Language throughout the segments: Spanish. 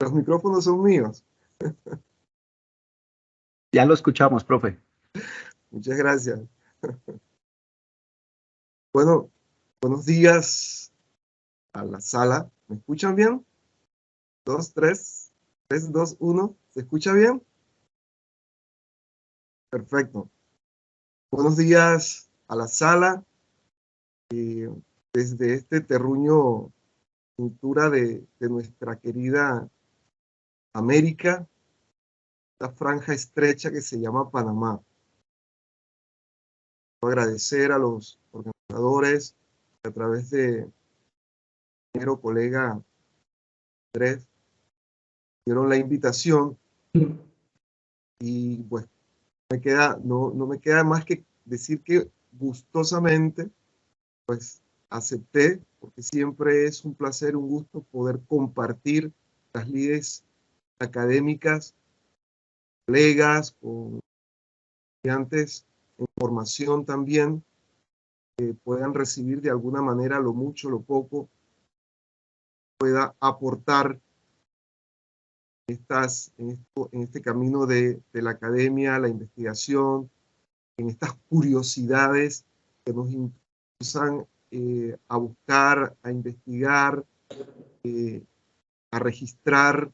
Los micrófonos son míos. Ya lo escuchamos, profe. Muchas gracias. Bueno, buenos días a la sala. ¿Me escuchan bien? 2, 3, 3, 2, 1. ¿Se escucha bien? Perfecto. Buenos días a la sala. Desde este terruño, cultura de nuestra querida América, esta franja estrecha que se llama Panamá. Quiero agradecer a los organizadores a través de mi colega Andrés, dieron la invitación y pues no me queda más que decir que gustosamente pues acepté, porque siempre es un placer, un gusto poder compartir las lides académicas, colegas, con estudiantes en formación también, que puedan recibir de alguna manera lo mucho, lo poco, pueda aportar en este camino de la academia, la investigación, en estas curiosidades que nos impulsan a buscar, a investigar, eh, a registrar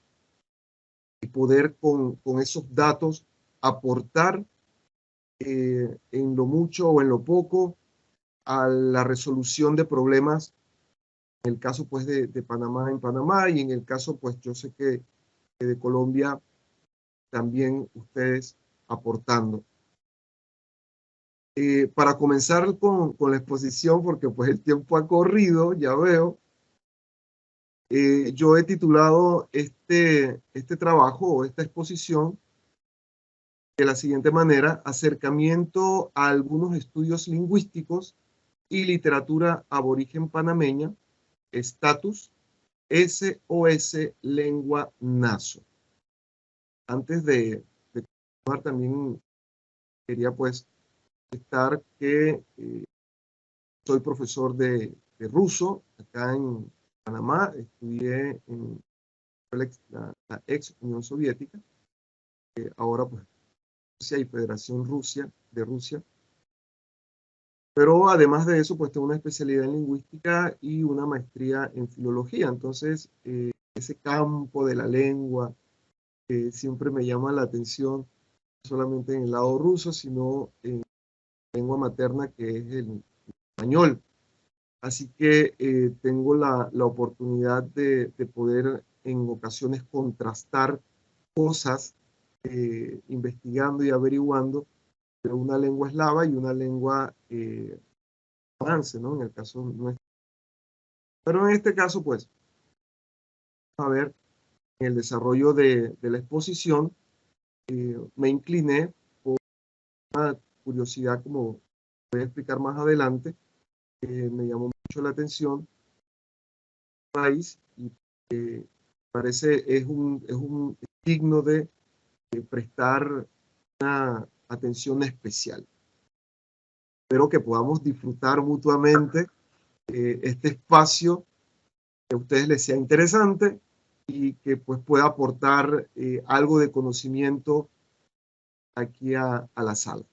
y poder con esos datos aportar en lo mucho o en lo poco a la resolución de problemas, en el caso pues de Panamá en Panamá y en el caso pues yo sé que de Colombia también ustedes aportando. Para comenzar con la exposición, porque pues el tiempo ha corrido, ya veo, yo he titulado este trabajo o esta exposición de la siguiente manera: acercamiento a algunos estudios lingüísticos y literatura aborigen panameña, estatus, SOS Lengua Naso. Antes de continuar, también quería pues estar que soy profesor de ruso acá en Panamá, estudié en la ex Unión Soviética, ahora pues Rusia y Federación de Rusia, pero además de eso pues tengo una especialidad en lingüística y una maestría en filología. Entonces ese campo de la lengua siempre me llama la atención, no solamente en el lado ruso, sino en lengua materna, que es el español. Así que tengo la oportunidad de poder en ocasiones contrastar cosas, investigando y averiguando de una lengua eslava y una lengua avance, ¿no? En el caso nuestro. Pero en este caso, pues, a ver, en el desarrollo de la exposición, me incliné por una curiosidad, como voy a explicar más adelante, me llamó mucho la atención el país y parece es un digno de prestar una atención especial. Espero que podamos disfrutar mutuamente este espacio, que a ustedes les sea interesante y que pues pueda aportar algo de conocimiento aquí a la sala.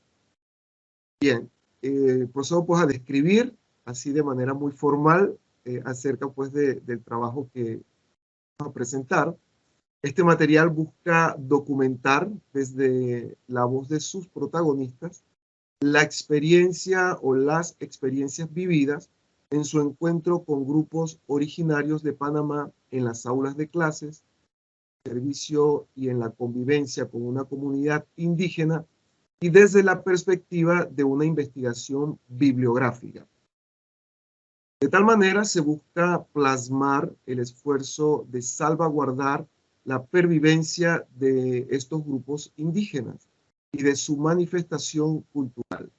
Bien, procedo pues a describir así de manera muy formal acerca pues del trabajo que vamos a presentar. Este material busca documentar desde la voz de sus protagonistas la experiencia o las experiencias vividas en su encuentro con grupos originarios de Panamá en las aulas de clases, servicio y en la convivencia con una comunidad indígena, y desde la perspectiva de una investigación bibliográfica. De tal manera se busca plasmar el esfuerzo de salvaguardar la pervivencia de estos grupos indígenas y de su manifestación cultural.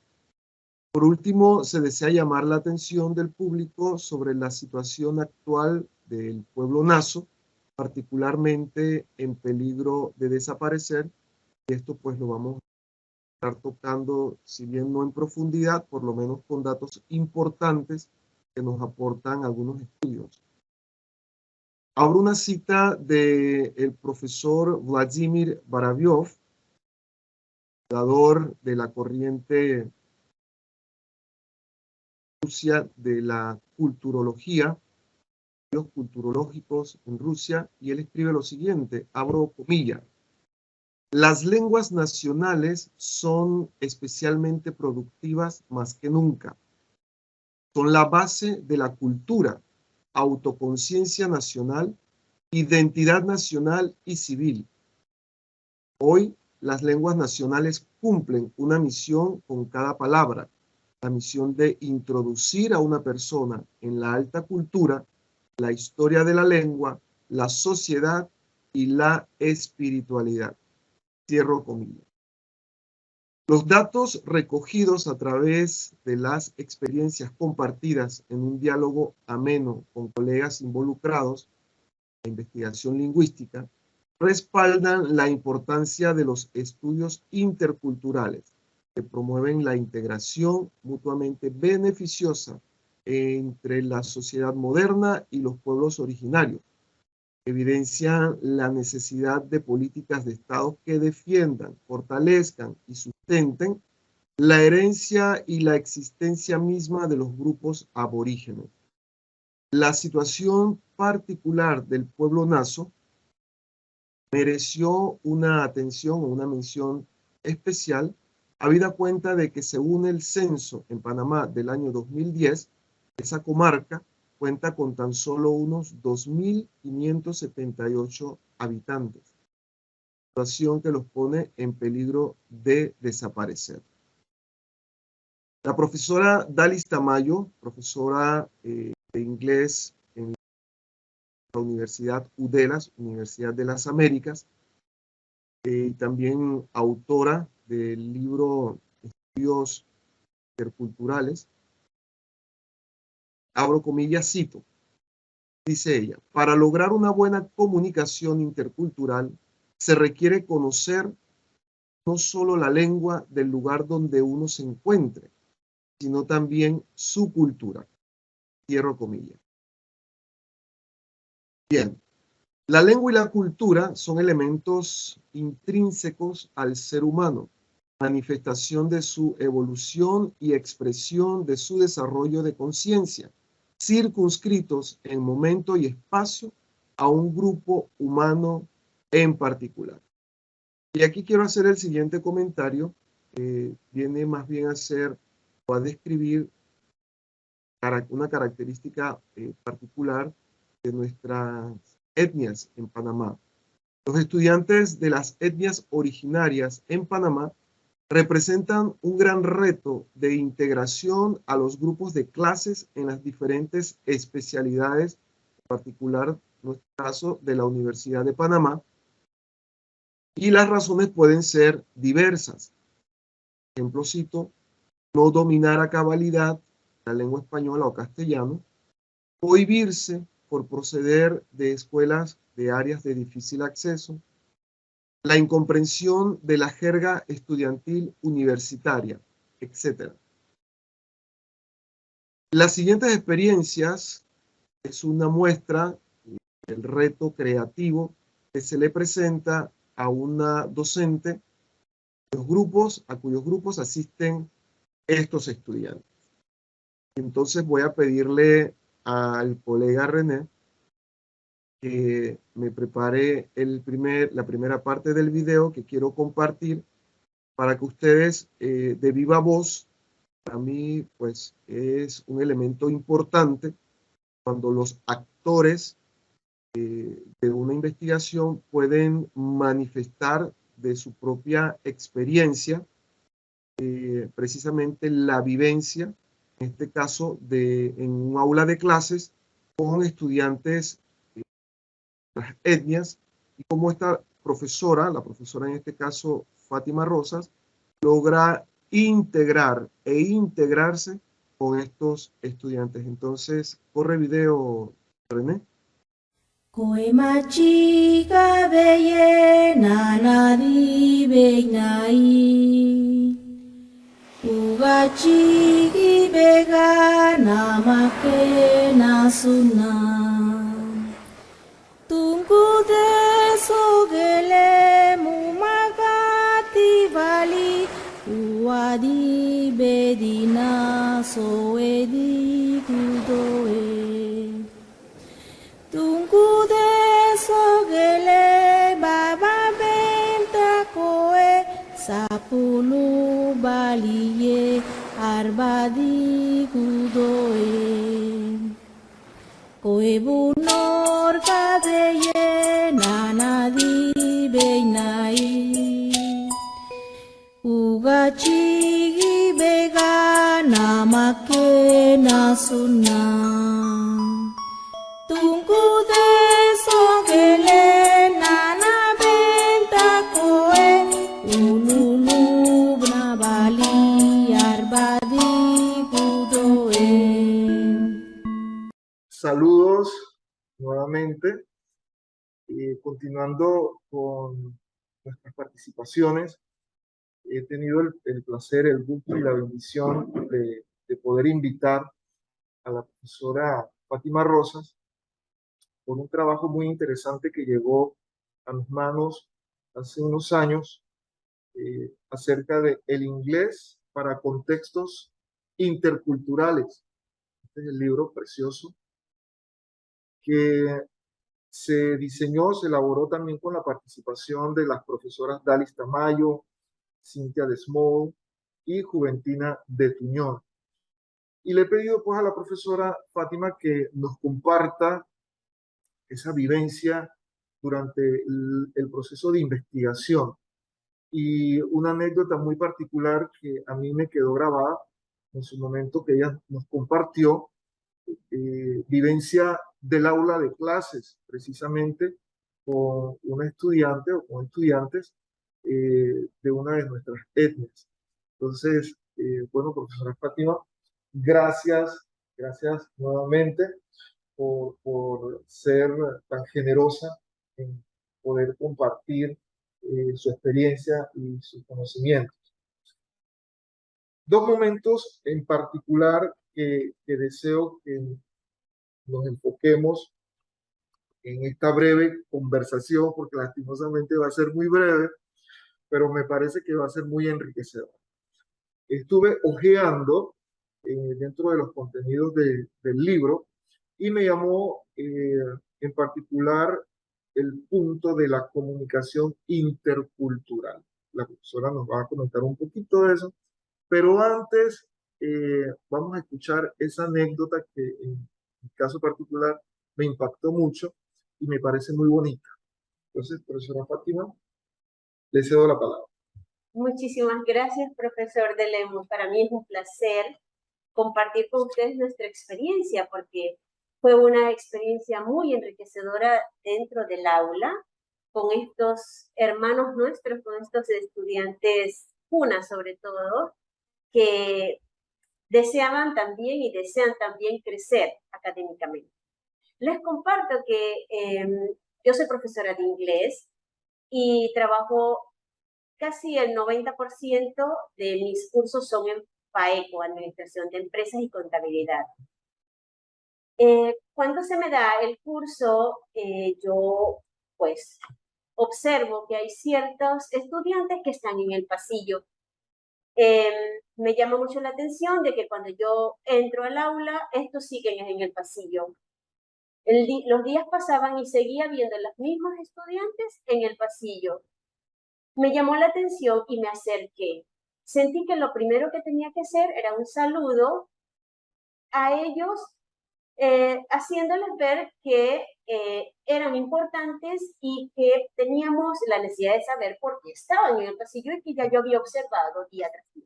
Por último, se desea llamar la atención del público sobre la situación actual del pueblo naso, particularmente en peligro de desaparecer. Esto pues lo vamos a estar tocando, si bien no en profundidad, por lo menos con datos importantes que nos aportan algunos estudios. Abro una cita del profesor Vladimir Baraviov, fundador de la corriente Rusia de la culturología, los culturológicos en Rusia, y él escribe lo siguiente, abro comillas: las lenguas nacionales son especialmente productivas más que nunca. Son la base de la cultura, autoconciencia nacional, identidad nacional y civil. Hoy, las lenguas nacionales cumplen una misión con cada palabra, la misión de introducir a una persona en la alta cultura, la historia de la lengua, la sociedad y la espiritualidad. Cierro comillas. Los datos recogidos a través de las experiencias compartidas en un diálogo ameno con colegas involucrados en la investigación lingüística respaldan la importancia de los estudios interculturales que promueven la integración mutuamente beneficiosa entre la sociedad moderna y los pueblos originarios. Evidencian la necesidad de políticas de Estado que defiendan, fortalezcan y sustenten la herencia y la existencia misma de los grupos aborígenes. La situación particular del pueblo naso mereció una atención o una mención especial, habida cuenta de que según el censo en Panamá del año 2010, esa comarca cuenta con tan solo unos 2.578 habitantes, situación que los pone en peligro de desaparecer. La profesora Dalis Tamayo, profesora de inglés en la Universidad UDELAS, Universidad de las Américas, y también autora del libro Estudios Interculturales, abro comillas, cito, dice ella: para lograr una buena comunicación intercultural se requiere conocer no solo la lengua del lugar donde uno se encuentre, sino también su cultura. Cierro comillas. Bien, la lengua y la cultura son elementos intrínsecos al ser humano, manifestación de su evolución y expresión de su desarrollo de conciencia, circunscritos en momento y espacio a un grupo humano en particular. Y aquí quiero hacer el siguiente comentario, viene más bien a ser o a describir una característica particular de nuestras etnias en Panamá. Los estudiantes de las etnias originarias en Panamá representan un gran reto de integración a los grupos de clases en las diferentes especialidades, en particular, en nuestro caso, de la Universidad de Panamá, y las razones pueden ser diversas. Por ejemplo, cito, no dominar a cabalidad la lengua española o castellano, cohibirse por proceder de escuelas de áreas de difícil acceso, la incomprensión de la jerga estudiantil universitaria, etc. Las siguientes experiencias es una muestra del reto creativo que se le presenta a una docente a cuyos grupos asisten estos estudiantes. Entonces voy a pedirle al colega René que me prepare la primera parte del video que quiero compartir para que ustedes de viva voz, para mí pues es un elemento importante cuando los actores de una investigación pueden manifestar de su propia experiencia precisamente la vivencia, en este caso en un aula de clases con estudiantes de las etnias, y cómo esta profesora, la profesora en este caso Fátima Rosas, logra integrar e integrarse con estos estudiantes. Entonces, corre video, René. Koema chica beye nanadi beinai Uga chigi bega namake nasuna Arbadi bedina soedi kudoe. Tungku de sogele baba benta koe. Sapulu baliye arbadi kudoe. Koe bunor kabeye nanadi beinai. Uga chigi bega namake nasuna. Tungku de sogele nana benta koe. Ululu bnabali arbadi kudoe. Saludos nuevamente, continuando con nuestras participaciones. He tenido el placer, el gusto y la bendición de poder invitar a la profesora Fátima Rosas por un trabajo muy interesante que llegó a mis manos hace unos años acerca de el inglés para contextos interculturales. Este es el libro precioso que se diseñó, se elaboró también con la participación de las profesoras Dalis Tamayo, Cintia Desmond y Juventina de Tuñón. Y le he pedido pues a la profesora Fátima que nos comparta esa vivencia durante el proceso de investigación. Y una anécdota muy particular que a mí me quedó grabada en su momento que ella nos compartió, vivencia del aula de clases, precisamente con una estudiante o con estudiantes de una de nuestras etnias. Entonces, bueno, profesora Fátima, gracias nuevamente por ser tan generosa en poder compartir su experiencia y sus conocimientos. Dos momentos en particular que deseo que nos enfoquemos en esta breve conversación, porque lastimosamente va a ser muy breve, pero me parece que va a ser muy enriquecedor. Estuve hojeando dentro de los contenidos del libro y me llamó en particular el punto de la comunicación intercultural. La profesora nos va a comentar un poquito de eso, pero antes vamos a escuchar esa anécdota que en mi caso particular me impactó mucho y me parece muy bonita. Entonces, profesora Fátima, le cedo la palabra. Muchísimas gracias, profesor de Lemus. Para mí es un placer compartir con ustedes nuestra experiencia, porque fue una experiencia muy enriquecedora dentro del aula, con estos hermanos nuestros, con estos estudiantes, una sobre todo, que deseaban también y desean también crecer académicamente. Les comparto que yo soy profesora de inglés y trabajo casi el 90% de mis cursos son en FAECO, Administración de Empresas y Contabilidad. Cuando se me da el curso, yo pues observo que hay ciertos estudiantes que están en el pasillo. Me llama mucho la atención de que cuando yo entro al aula, estos siguen en el pasillo. Los días pasaban y seguía viendo a los mismos estudiantes en el pasillo. Me llamó la atención y me acerqué. Sentí que lo primero que tenía que hacer era un saludo a ellos, haciéndoles ver que eran importantes y que teníamos la necesidad de saber por qué estaban en el pasillo y que ya yo había observado día tras día.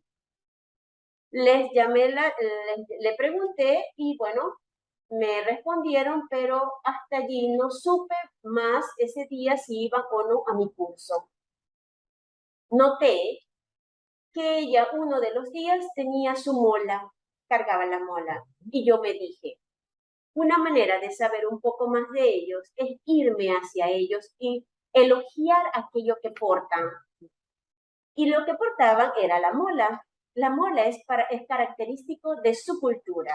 Les llamé, le pregunté y bueno, me respondieron, pero hasta allí no supe más ese día si iban o no a mi curso. Noté que ella uno de los días tenía su mola, cargaba la mola, y yo me dije, una manera de saber un poco más de ellos es irme hacia ellos y elogiar aquello que portan. Y lo que portaban era la mola. La mola es característico de su cultura.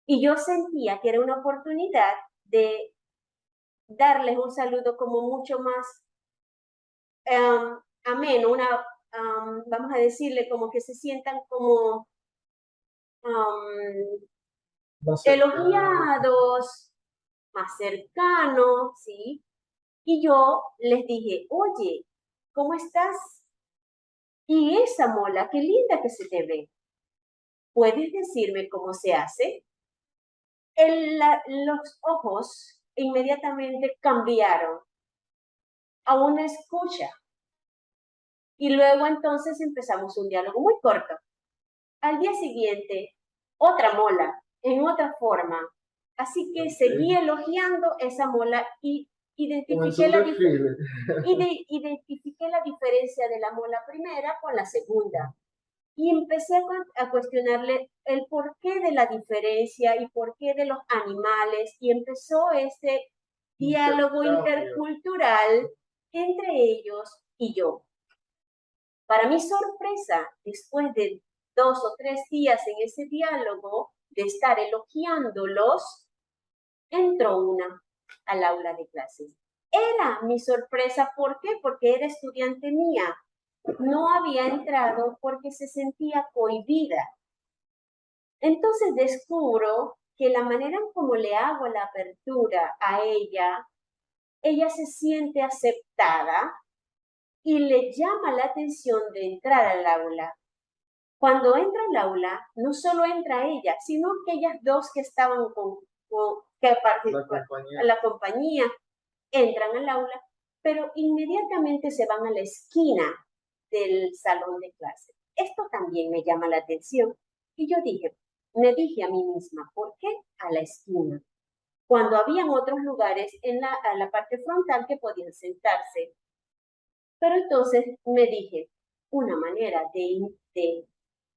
Y yo sentía que era una oportunidad de darles un saludo como mucho más ameno, vamos a decirle, como que se sientan como am, Más cercano. elogiados, más cercanos, ¿sí? Y yo les dije, oye, ¿cómo estás? Y esa mola, qué linda que se te ve. ¿Puedes decirme cómo se hace? Los ojos inmediatamente cambiaron a una escucha. Y luego entonces empezamos un diálogo muy corto. Al día siguiente, otra mola, en otra forma. Así que seguí elogiando esa mola y identifiqué identifiqué la diferencia de la mola primera con la segunda. Y empecé a cuestionarle el porqué de la diferencia y por qué de los animales. Y empezó ese diálogo intercultural entre ellos y yo. Para mi sorpresa, después de 2 o 3 días en ese diálogo, de estar elogiándolos, entró una al aula de clases. Era mi sorpresa, ¿por qué? Porque era estudiante mía. No había entrado porque se sentía cohibida. Entonces descubro que la manera en cómo le hago la apertura a ella se siente aceptada y le llama la atención de entrar al aula. Cuando entra al aula, no solo entra ella, sino aquellas dos que estaban que participan en la compañía, entran al aula, pero inmediatamente se van a la esquina del salón de clase. Esto también me llama la atención. Y yo me dije a mí misma, ¿por qué a la esquina? Cuando habían otros lugares a la parte frontal que podían sentarse. Pero entonces me dije, una manera de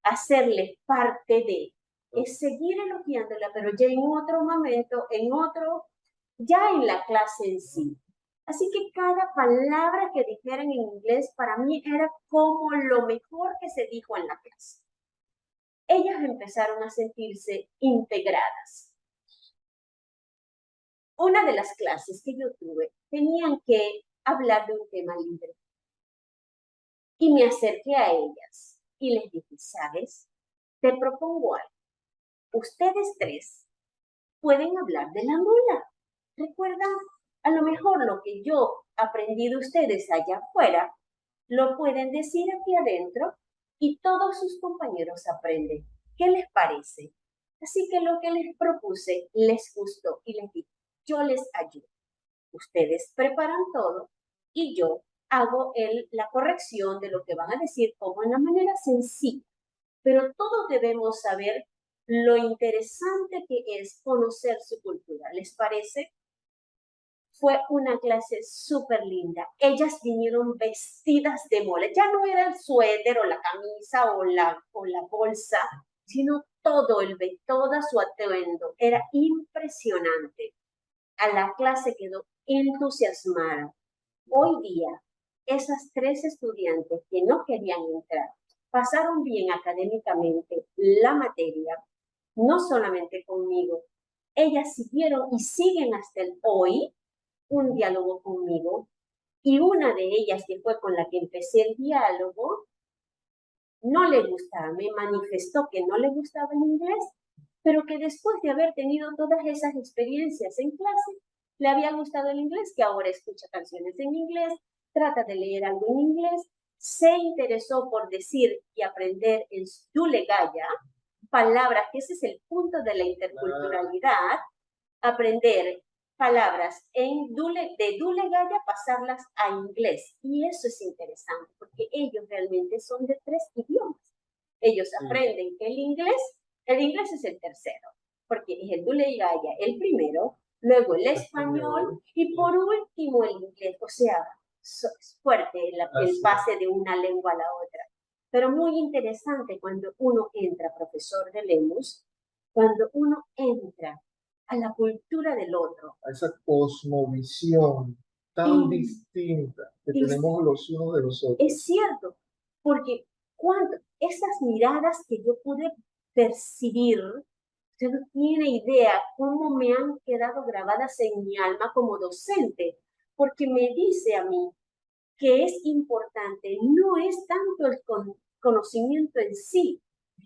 hacerle parte de es seguir elogiándola, pero ya en otro momento, ya en la clase en sí. Así que cada palabra que dijeran en inglés para mí era como lo mejor que se dijo en la clase. Ellas empezaron a sentirse integradas. Una de las clases que yo tuve tenían que hablar de un tema libre. Y me acerqué a ellas y les dije, ¿sabes? Te propongo algo. Ustedes tres pueden hablar de la mola. ¿Recuerdan? A lo mejor lo que yo aprendí de ustedes allá afuera, lo pueden decir aquí adentro y todos sus compañeros aprenden. ¿Qué les parece? Así que lo que les propuse les gustó y les dije, yo les ayudo. Ustedes preparan todo y yo hago la corrección de lo que van a decir como en una manera sencilla. Pero todos debemos saber lo interesante que es conocer su cultura. ¿Les parece? Fue una clase súper linda. Ellas vinieron vestidas de mole. Ya no era el suéter o la camisa o la bolsa, sino todo toda su atuendo. Era impresionante. A la clase quedó entusiasmada. Hoy día, esas 3 estudiantes que no querían entrar pasaron bien académicamente la materia, no solamente conmigo. Ellas siguieron y siguen hasta hoy un diálogo conmigo, y una de ellas, que fue con la que empecé el diálogo, no le gustaba, me manifestó que no le gustaba el inglés, pero que después de haber tenido todas esas experiencias en clase, le había gustado el inglés, que ahora escucha canciones en inglés, trata de leer algo en inglés, se interesó por decir y aprender el Dule Gaya, palabras, que ese es el punto de la interculturalidad, aprender palabras de Dule Gaya, pasarlas a inglés. Y eso es interesante, porque ellos realmente son de 3 idiomas. Ellos aprenden que el inglés es el tercero, porque es el Dule Gaya el primero, luego el español y por último el inglés. O sea, es fuerte el pase de una lengua a la otra. Pero muy interesante cuando uno entra, profesor de Lemus, cuando uno entra a la cultura del otro. A esa cosmovisión tan distinta que tenemos los unos de los otros. Es cierto, porque esas miradas que yo pude percibir, usted no tiene idea cómo me han quedado grabadas en mi alma como docente, porque me dice a mí, que es importante no es tanto el conocimiento en sí,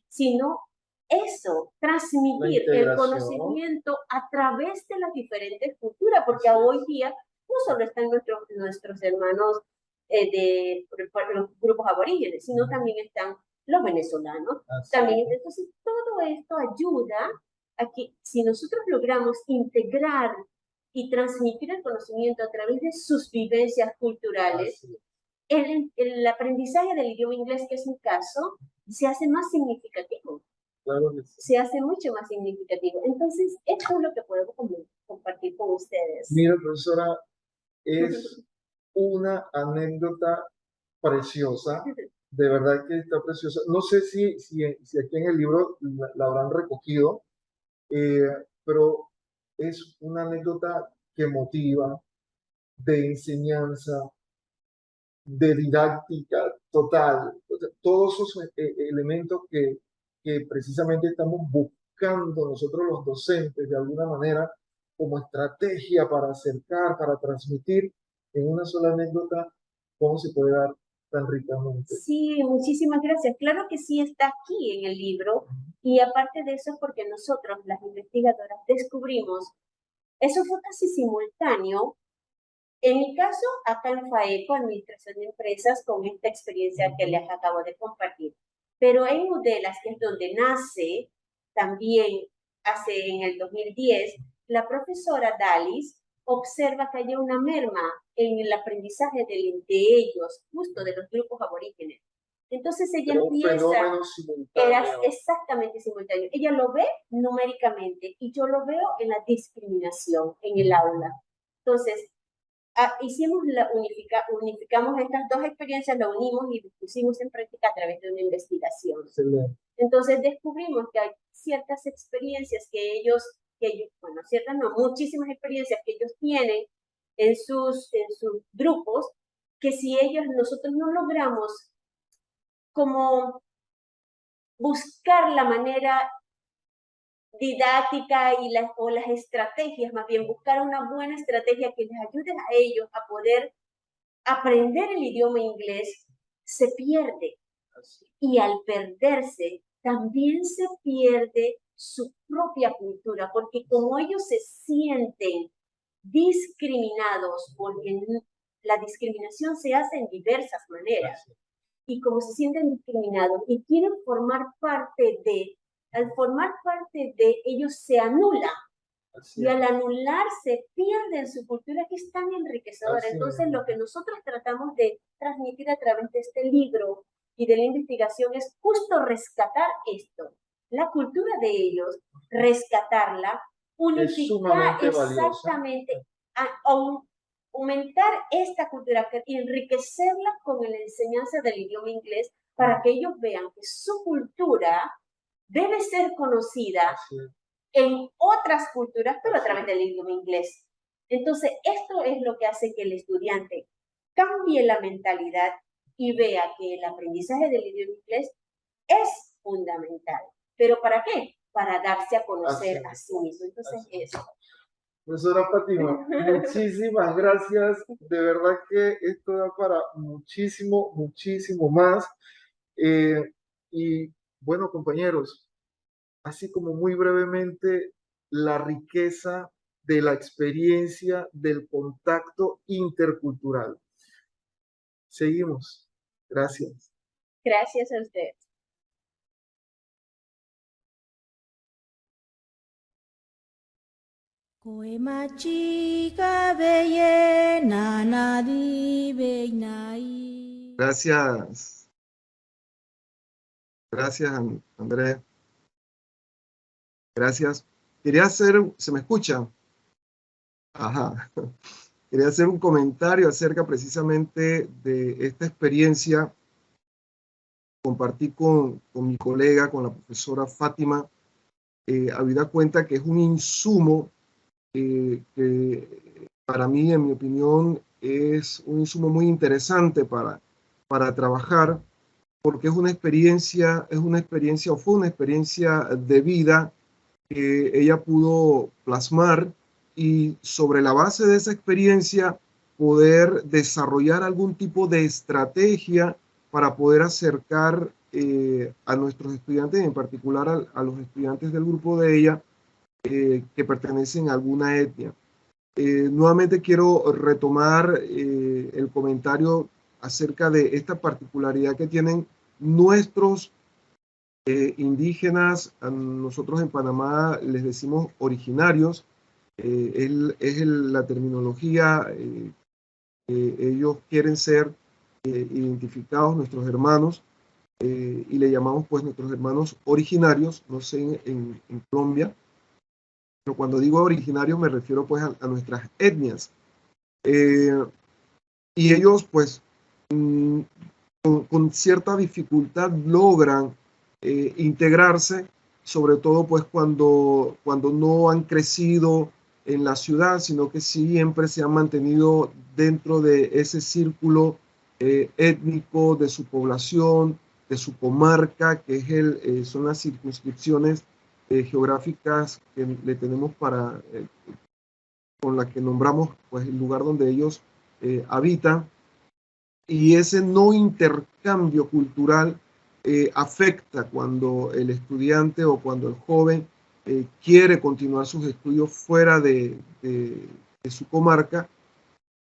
sino eso, transmitir el conocimiento a través de las diferentes culturas, porque hoy día no solo están nuestros hermanos de los grupos aborígenes, sino también están los venezolanos. También, entonces, todo esto ayuda a que si nosotros logramos integrar y transmitir el conocimiento a través de sus vivencias culturales, el aprendizaje del idioma inglés, que es mi caso, se hace más significativo. Claro que sí. Se hace mucho más significativo. Entonces, esto es lo que podemos compartir con ustedes. Mira, profesora, es una anécdota preciosa, de verdad que está preciosa. No sé si aquí en el libro la habrán recogido, pero es una anécdota que motiva, de enseñanza, de didáctica total. Todos esos elementos que precisamente estamos buscando nosotros los docentes de alguna manera como estrategia para acercar, para transmitir en una sola anécdota cómo se puede dar tan ricamente. Sí, muchísimas gracias. Claro que sí está aquí en el libro, y aparte de eso, porque nosotros, las investigadoras, descubrimos, eso fue casi simultáneo. En mi caso, acá en FAECO, Administración de Empresas, con esta experiencia que les acabo de compartir. Pero en UDELAS, que es donde nace, también hace en el 2010, la profesora Dalis observa que hay una merma en el aprendizaje de ellos, justo de los grupos aborígenes. Entonces ella empieza, era exactamente simultáneo. Ella lo ve numéricamente y yo lo veo en la discriminación en el aula. Entonces, unificamos estas dos experiencias, lo unimos y lo pusimos en práctica a través de una investigación. Excelente. Entonces descubrimos que hay ciertas experiencias que ellos, bueno, ciertas no, muchísimas experiencias que ellos tienen en sus grupos, que si nosotros no logramos como buscar la manera didáctica o las estrategias, más bien buscar una buena estrategia que les ayude a ellos a poder aprender el idioma inglés, se pierde. Y al perderse, también se pierde su propia cultura, porque como ellos se sienten discriminados, porque la discriminación se hace en diversas maneras, y como se sienten discriminados y quieren formar parte de, al formar parte de, ellos se anulan. Y al anularse, pierden su cultura, que es tan enriquecedora. Entonces, lo que nosotros tratamos de transmitir a través de este libro y de la investigación es justo rescatar esto, la cultura de ellos, rescatarla, unificar exactamente, aumentar esta cultura y enriquecerla con la enseñanza del idioma inglés, para que ellos vean que su cultura debe ser conocida en otras culturas, pero a través del idioma inglés. Entonces, esto es lo que hace que el estudiante cambie la mentalidad y vea que el aprendizaje del idioma inglés es fundamental. ¿Pero para qué? Para darse a conocer a sí mismo. Entonces, eso. Profesora Fátima, muchísimas gracias. De verdad que esto da para muchísimo, muchísimo más. Y bueno, compañeros, así como muy brevemente, la riqueza de la experiencia del contacto intercultural. Seguimos. Gracias. Gracias a ustedes. Gracias. Gracias, Andrés. Gracias. Quería hacer, ¿se me escucha? Ajá. Quería hacer un comentario acerca precisamente de esta experiencia. Compartí con mi colega, con la profesora Fátima, habida cuenta que es un insumo que para mí, en mi opinión, es un insumo muy interesante para trabajar, porque es una experiencia o fue una experiencia de vida que ella pudo plasmar, y sobre la base de esa experiencia poder desarrollar algún tipo de estrategia para poder acercar a nuestros estudiantes, en particular a los estudiantes del grupo de ella, que pertenecen a alguna etnia. Nuevamente quiero retomar el comentario acerca de esta particularidad que tienen nuestros indígenas. A nosotros en Panamá les decimos originarios, la terminología. Ellos quieren ser identificados, nuestros hermanos, y le llamamos pues nuestros hermanos originarios, no sé en Colombia, pero cuando digo originarios me refiero pues a nuestras etnias. Y ellos pues con cierta dificultad logran integrarse, sobre todo pues cuando no han crecido en la ciudad, sino que siempre se han mantenido dentro de ese círculo étnico de su población, de su comarca, que es son las circunscripciones geográficas que le tenemos con las que nombramos pues, el lugar donde ellos habitan. Y ese no intercambio cultural afecta cuando el estudiante o cuando el joven quiere continuar sus estudios fuera de su comarca,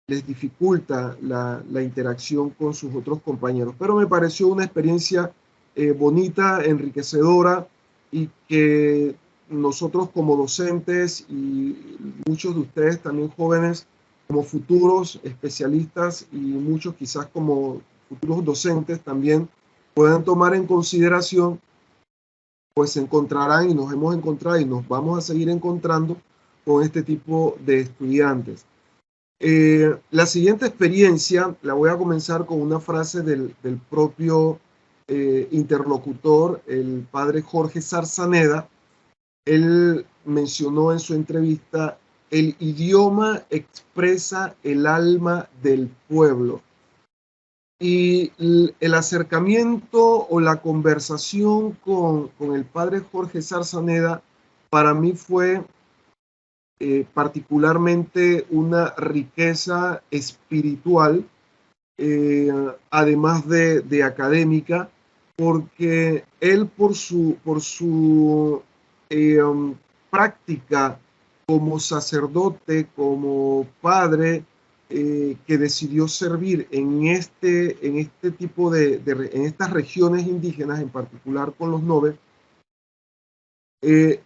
les dificulta la interacción con sus otros compañeros. Pero me pareció una experiencia bonita, enriquecedora, y que nosotros como docentes y muchos de ustedes también jóvenes, como futuros especialistas y muchos quizás como futuros docentes también puedan tomar en consideración, pues se encontrarán y nos hemos encontrado y nos vamos a seguir encontrando con este tipo de estudiantes. La siguiente experiencia la voy a comenzar con una frase del propio interlocutor, el padre Jorge Zarzaneda. Él mencionó en su entrevista: el idioma expresa el alma del pueblo. Y el acercamiento o la conversación con el padre Jorge Zarzaneda para mí fue particularmente una riqueza espiritual, además de académica, porque él por su práctica como sacerdote, como padre, que decidió servir en este tipo en estas regiones indígenas, en particular con los Nobel,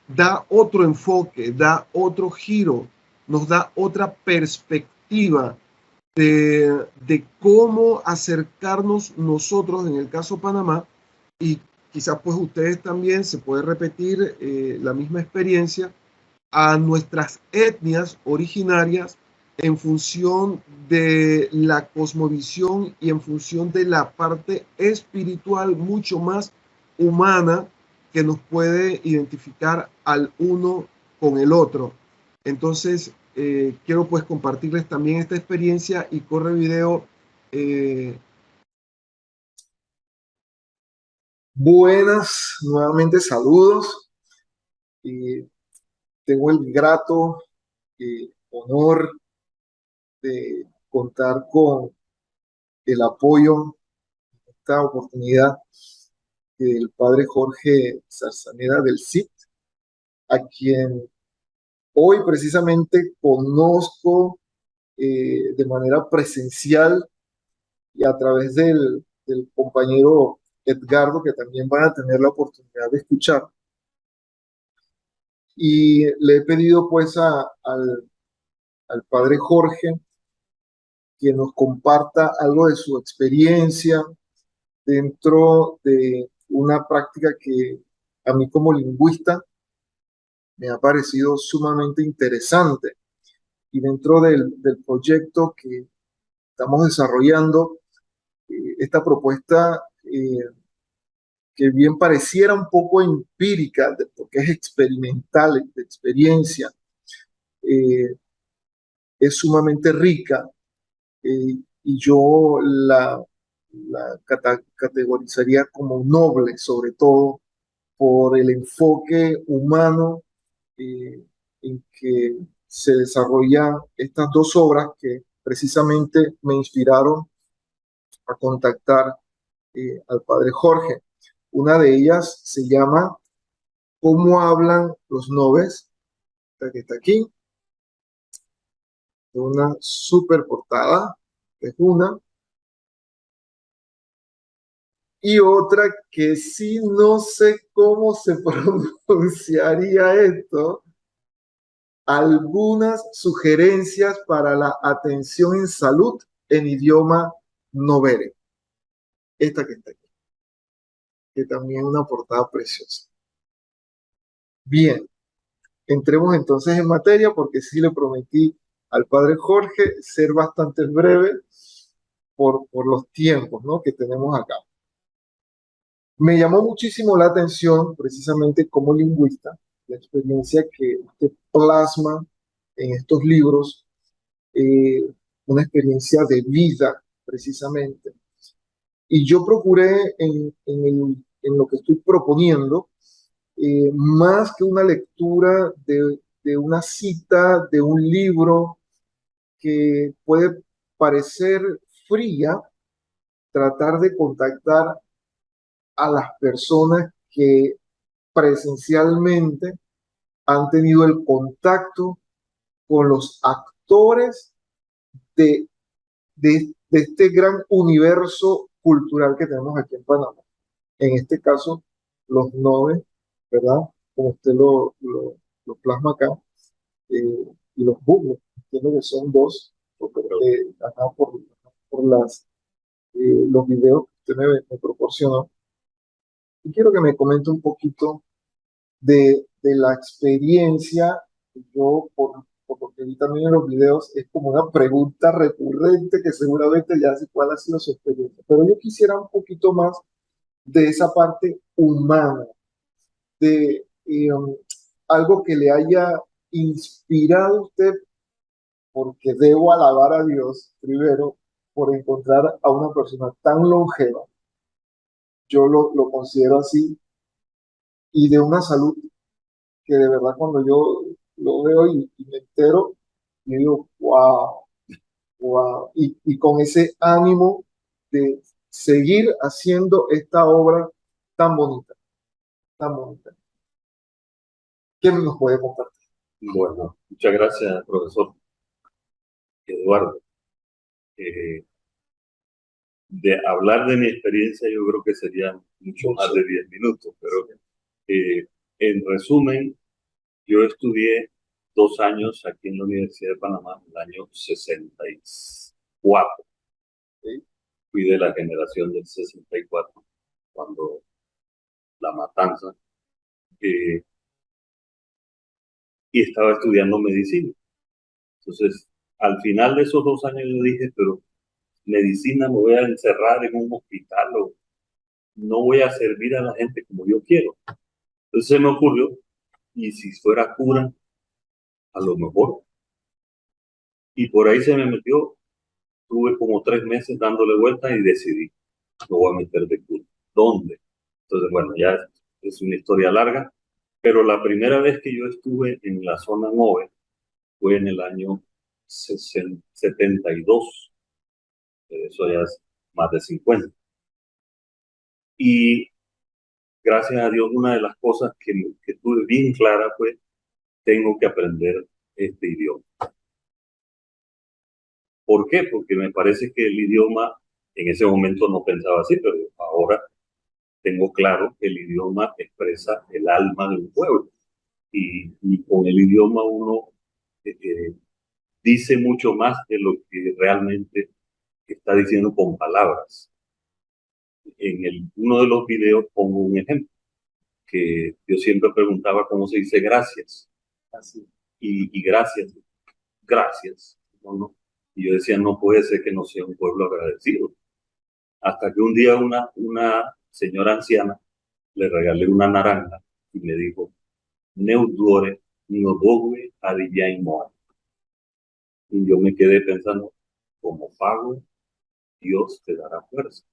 da otro enfoque, da otro giro, nos da otra perspectiva de cómo acercarnos nosotros, en el caso Panamá, y quizás pues ustedes también se puede repetir la misma experiencia, a nuestras etnias originarias en función de la cosmovisión y en función de la parte espiritual mucho más humana que nos puede identificar al uno con el otro. Entonces, quiero pues compartirles también esta experiencia y corre video. Buenas, nuevamente saludos. Tengo el grato honor de contar con el apoyo en esta oportunidad del padre Jorge Zarzaneda del CIT, a quien hoy precisamente conozco de manera presencial y a través del compañero Edgardo, que también van a tener la oportunidad de escuchar. Y le he pedido pues al padre Jorge que nos comparta algo de su experiencia dentro de una práctica que a mí como lingüista me ha parecido sumamente interesante. Y dentro del proyecto que estamos desarrollando, esta propuesta que bien pareciera un poco empírica, porque es experimental, de experiencia, es sumamente rica, y yo la categorizaría como noble, sobre todo por el enfoque humano en que se desarrollan estas dos obras que precisamente me inspiraron a contactar al padre Jorge. Una de ellas se llama ¿Cómo hablan los noves? Que está aquí. Una super portada, es una. Y otra que sí no sé cómo se pronunciaría esto. Algunas sugerencias para la atención en salud en idioma novere. Esta que está aquí, que también es una portada preciosa. Bien, entremos entonces en materia porque sí le prometí al padre Jorge ser bastante breve por los tiempos, ¿no?, que tenemos acá. Me llamó muchísimo la atención, precisamente como lingüista, la experiencia que usted plasma en estos libros, una experiencia de vida, precisamente. Y yo procuré en lo que estoy proponiendo, más que una lectura de una cita, de un libro que puede parecer fría, tratar de contactar a las personas que presencialmente han tenido el contacto con los actores de este gran universo cultural que tenemos aquí en Panamá. En este caso, los noves, ¿verdad? Como usted lo plasma acá, y los bugles, entiendo que son dos, porque acá por los videos que usted me proporcionó. Y quiero que me comente un poquito de la experiencia. Yo, por lo que vi también en los videos, es como una pregunta recurrente que seguramente ya sé cuál ha sido su experiencia. Pero yo quisiera un poquito más de esa parte humana, de algo que le haya inspirado a usted, porque debo alabar a Dios primero por encontrar a una persona tan longeva, yo lo considero así, y de una salud que de verdad cuando yo lo veo y me entero, me digo, wow, wow, y con ese ánimo de seguir haciendo esta obra tan bonita, tan bonita. ¿Qué nos puede compartir? Bueno, muchas gracias, profesor Eduardo. De hablar de mi experiencia, yo creo que serían mucho más de 10 minutos, pero en resumen, yo estudié 2 años aquí en la Universidad de Panamá en el año 64. ¿Sí? Fui de la generación del 64, cuando la matanza, y estaba estudiando medicina. Entonces, al final de esos 2 años yo dije, pero medicina me voy a encerrar en un hospital o no voy a servir a la gente como yo quiero. Entonces se me ocurrió, y si fuera cura, a lo mejor. Y por ahí se me metió, tuve como 3 meses dándole vueltas y decidí, me voy a meter de cura. ¿Dónde? Entonces, bueno, ya es una historia larga, pero la primera vez que yo estuve en la zona 9 fue en el año 72. Eso ya es más de 50. Y gracias a Dios, una de las cosas que tuve bien clara fue, tengo que aprender este idioma. ¿Por qué? Porque me parece que el idioma, en ese momento no pensaba así, pero ahora tengo claro que el idioma expresa el alma de un pueblo. Y con el idioma uno dice mucho más de lo que realmente está diciendo con palabras. En uno de los videos pongo un ejemplo, que yo siempre preguntaba cómo se dice gracias. Así. Y gracias, gracias. ¿No? Y yo decía, no puede ser que no sea un pueblo agradecido. Hasta que un día una señora anciana le regalé una naranja y me dijo, Neudore, Nodogue, Adiyaimoa. Y yo me quedé pensando, como pago, Dios te dará fuerza.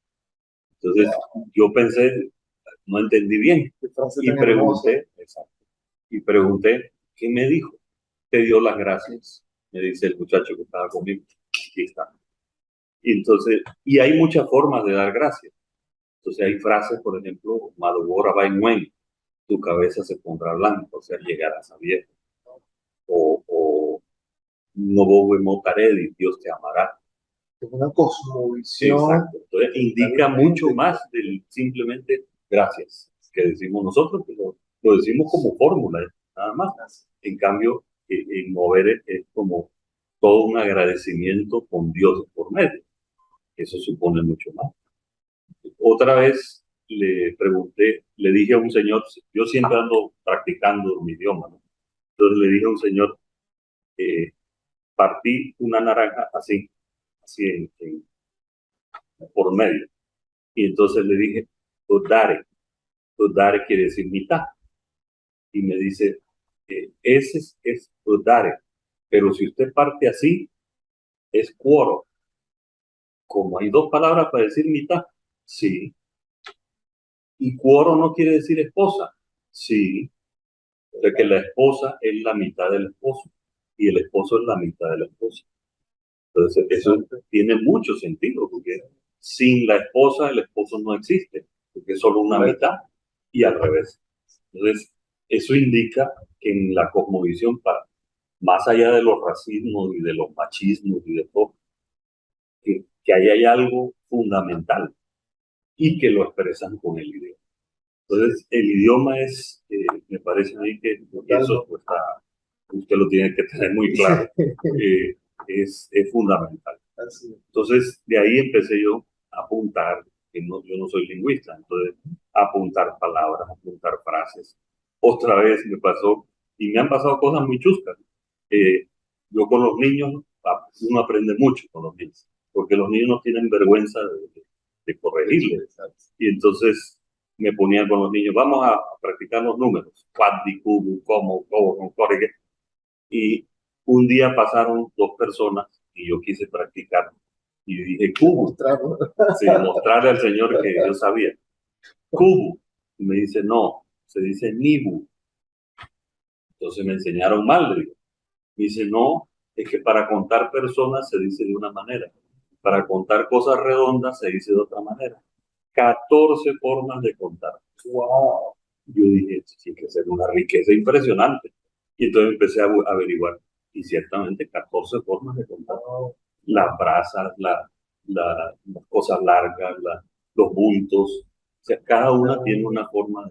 Entonces yo pensé, no entendí bien. Y pregunté, exacto, y pregunté, ¿qué me dijo? Te dio las gracias, me dice el muchacho que estaba conmigo. aquí está. Y entonces, y hay muchas formas de dar gracias. Entonces hay frases, por ejemplo, Madobora Bainuen, tu cabeza se pondrá blanca, o sea, llegarás a viejo. O no voy motaredi, Dios te amará. Es una cosmovisión. Exacto. Entonces indica mucho más del simplemente gracias que decimos nosotros, que lo decimos como fórmula, nada más. En cambio, en mover es como todo un agradecimiento con Dios por medio. Eso supone mucho más. Otra vez le pregunté, le dije a un señor, yo siempre ando practicando mi idioma, ¿no? Entonces le dije a un señor, partí una naranja así por medio. Y entonces le dije, Todare quiere decir mitad. Y me dice, ese es Todare, pero si usted parte así, es cuoro. Como hay dos palabras para decir mitad, sí. Y cuoro no quiere decir esposa, sí. O sea que la esposa es la mitad del esposo y el esposo es la mitad de la esposa. Entonces, eso tiene mucho sentido, porque sin la esposa, el esposo no existe, porque es solo una mitad y al revés. Entonces, eso indica que en la cosmovisión, más allá de los racismos y de los machismos y de todo, que ahí hay algo fundamental y que lo expresan con el idioma. Entonces, el idioma es, me parece a mí que eso pues, usted lo tiene que tener muy claro, es fundamental. Entonces, de ahí empecé yo a apuntar, que yo no soy lingüista, entonces apuntar palabras, apuntar frases. Otra vez me pasó, y me han pasado cosas muy chuscas. Yo con los niños, uno aprende mucho con los niños, porque los niños no tienen vergüenza de corregirles. Y entonces me ponían con los niños, vamos a practicar los números, cuadri, cubo, como, corre. Y un día pasaron dos personas y yo quise practicar. Y dije, cubo. Sí, mostrarle al señor que yo sabía. Cubo. Y me dice, no, se dice nibu. Entonces me enseñaron mal, le digo. Me dice, no, es que para contar personas se dice de una manera. Para contar cosas redondas se dice de otra manera. 14 formas de contar. ¡Wow! Yo dije, sí que ser una riqueza impresionante. Y entonces empecé a averiguar. Y ciertamente 14 formas de contar. Las brasas, las cosas largas, los bultos. O sea, cada una tiene una forma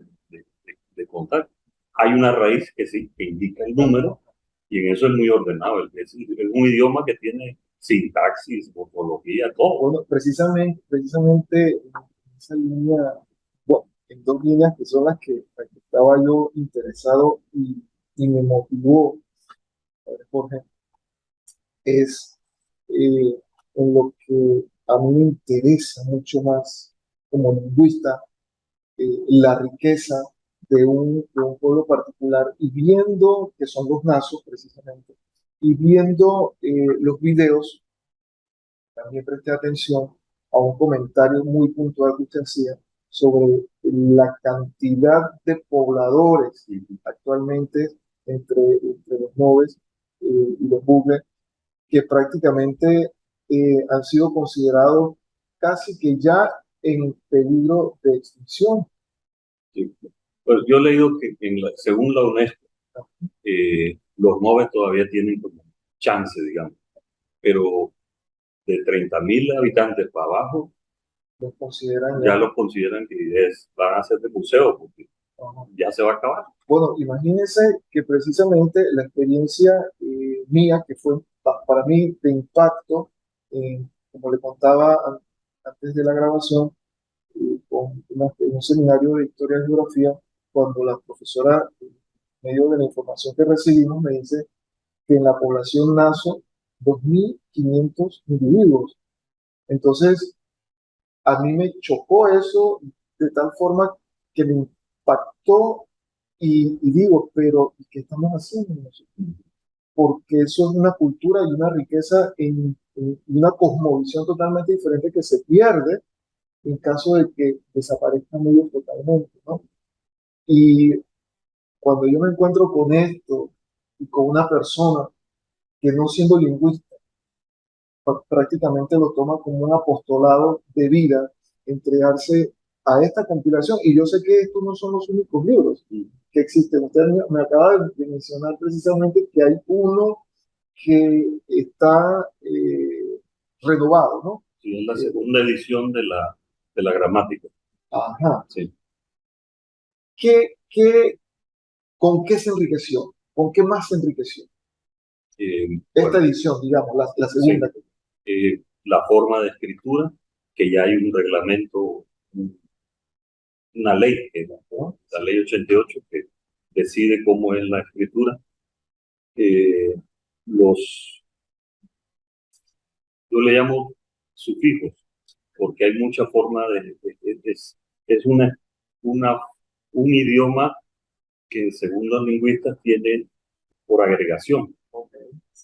de contar. Hay una raíz que sí, que indica el número, y en eso es muy ordenado. Es un idioma que tiene sintaxis, morfología, todo. Bueno, precisamente en esa línea, bueno, en dos líneas que son las que estaba yo interesado y me motivó, Jorge, es en lo que a mí me interesa mucho más como lingüista, la riqueza de un pueblo particular y viendo que son los nazos precisamente, y viendo los videos, también presté atención a un comentario muy puntual que usted hacía sobre la cantidad de pobladores actualmente entre los noves y los bugles que prácticamente han sido considerados casi que ya en peligro de extinción. Sí. Pues yo he leído que según la UNESCO, los noves todavía tienen como chance, digamos, pero de 30.000 habitantes para abajo, Los consideran ya los consideran que van a ser de museo, porque ya se va a acabar. Bueno, imagínense que precisamente la experiencia mía, que fue para mí de impacto, como le contaba antes de la grabación, en un seminario de historia y geografía, cuando la profesora, en medio de la información que recibimos, me dice que en la población nace 2.500 individuos. Entonces, a mí me chocó eso de tal forma que me impactó y digo, pero ¿qué estamos haciendo nosotros? Porque eso es una cultura y una riqueza y una cosmovisión totalmente diferente que se pierde en caso de que desaparezcan ellos totalmente, ¿no? Y cuando yo me encuentro con esto y con una persona que no siendo lingüista prácticamente lo toma como un apostolado de vida, entregarse a esta compilación. Y yo sé que estos no son los únicos libros que existen. Usted me acaba de mencionar precisamente que hay uno que está renovado, ¿no? Sí, es la segunda edición de la gramática. Ajá. Sí. ¿Con qué se enriqueció? ¿Con qué más se enriqueció? Esta Bueno, edición, digamos, la segunda. la forma de escritura, que ya hay un reglamento, una ley, la ley 88, que decide cómo es la escritura. Yo le llamo sufijos, porque hay mucha forma es un idioma que según los lingüistas tiene por agregación,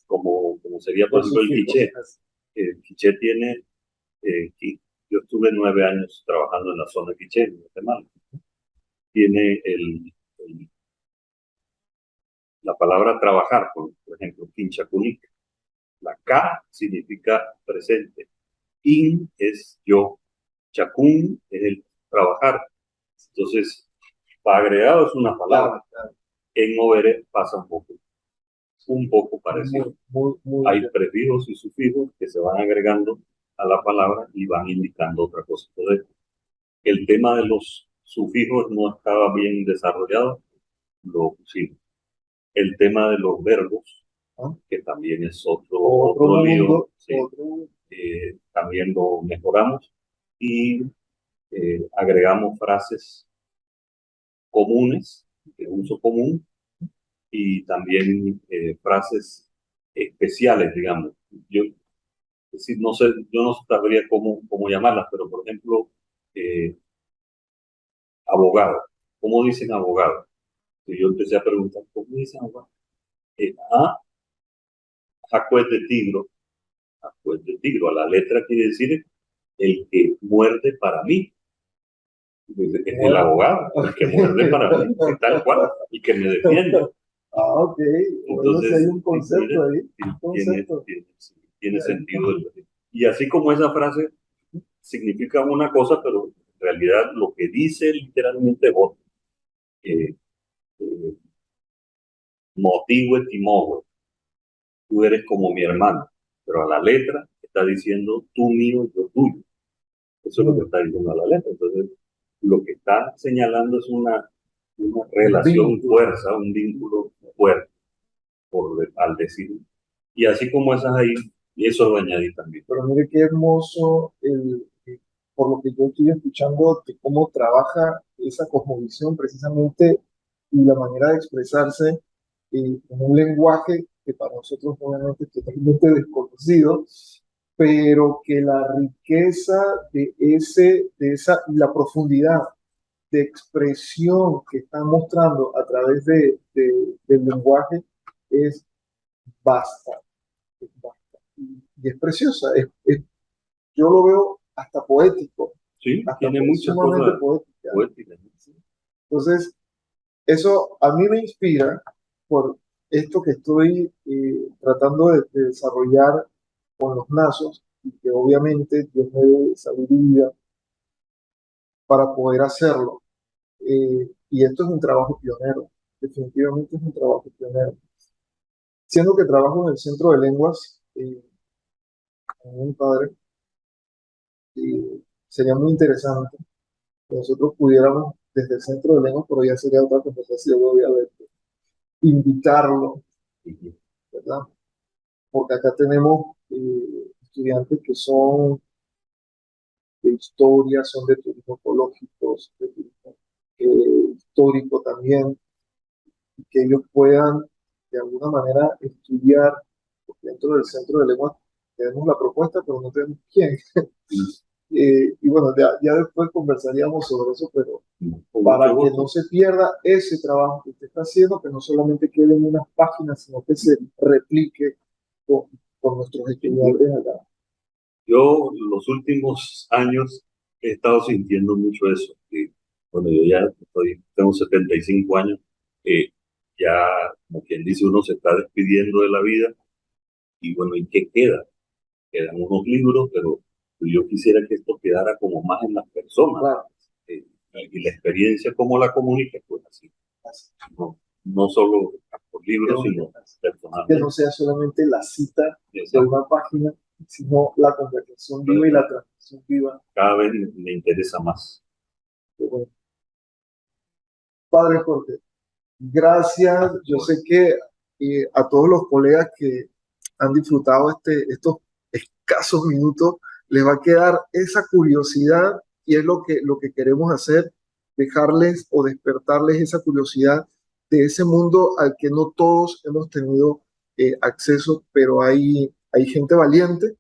como sería por ejemplo el quiché. El quiché tiene, yo estuve 9 años trabajando en la zona quiché, en Guatemala. Tiene la palabra trabajar, por ejemplo, quinchacunic. La K significa presente. In es yo. Chacún es el trabajar. Entonces, para agregado es una palabra. En Overe pasa un poco parecido. Hay prefijos y sufijos que se van agregando a la palabra y van indicando otra cosa. Entonces, el tema de los sufijos no estaba bien desarrollado, lo pusimos. El tema de los verbos, que también es otro lío, sí, también lo mejoramos y agregamos frases comunes, de uso común, y también frases especiales, digamos. Yo no sé, yo no sabría cómo llamarlas, pero por ejemplo, abogado. ¿Cómo dicen abogado? Y yo empecé a preguntar, ¿cómo dicen abogado? Jacuez de tigro. Jacuez de tigro. A la letra quiere decir el que muerde para mí. Es el abogado, el que muerde para mí, tal cual, y que me defiende. Ok. Entonces hay un concepto ahí. Tiene sentido. Y así como esa frase significa una cosa, pero en realidad lo que dice literalmente es otro. Motivo etimovo. Tú eres como mi hermano, pero a la letra está diciendo tú mío, yo tuyo. Eso es lo que está diciendo a la letra. Entonces, lo que está señalando es una relación, fuerza, un vínculo fuerte, al decir. Y así como esas ahí, y eso lo añadí también. Pero mire qué hermoso, por lo que yo estoy escuchando, de cómo trabaja esa cosmovisión precisamente y la manera de expresarse en un lenguaje que para nosotros obviamente es totalmente desconocido, pero que la riqueza y la profundidad de expresión que están mostrando a través del lenguaje es vasta, es vasta. Y es preciosa, yo lo veo hasta poético. Sí, tiene muchas cosas poéticas. Entonces, eso a mí me inspira por esto que estoy tratando de desarrollar con los nazos, y que obviamente Dios me dé sabiduría para poder hacerlo. Y esto es un trabajo pionero, definitivamente es un trabajo pionero. Siendo que trabajo en el Centro de Lenguas, con mi padre, sería muy interesante que nosotros pudiéramos, desde el Centro de Lenguas, pero ya sería otra conversación, obviamente, invitarlo, ¿verdad? Porque acá tenemos estudiantes que son de historia, son de turismo ecológico, de turismo histórico también, y que ellos puedan de alguna manera estudiar, porque dentro del Centro de Lenguas tenemos la propuesta, pero no tenemos quién. Y bueno, ya después conversaríamos sobre eso, pero para que no se pierda ese trabajo que usted está haciendo, que no solamente quede en unas páginas, sino que se replique con nuestros estudiantes acá. Yo los últimos años he estado sintiendo mucho eso. Bueno, yo ya tengo 75 años, ya, como quien dice, uno se está despidiendo de la vida y bueno, ¿y qué queda? quedan unos libros, pero yo quisiera que esto quedara como más en las personas. Claro. Y la experiencia, cómo la comunica, pues así. No solo por libros, sino Que personalmente. no sea solamente la cita de Exacto. una página, sino la conversación viva y la transmisión viva. Cada vez me interesa más. Bueno. Padre Jorge, gracias. Yo sé que a todos los colegas que han disfrutado estos escasos minutos, les va a quedar esa curiosidad y es lo que queremos hacer, dejarles o despertarles esa curiosidad de ese mundo al que no todos hemos tenido acceso, pero hay gente valiente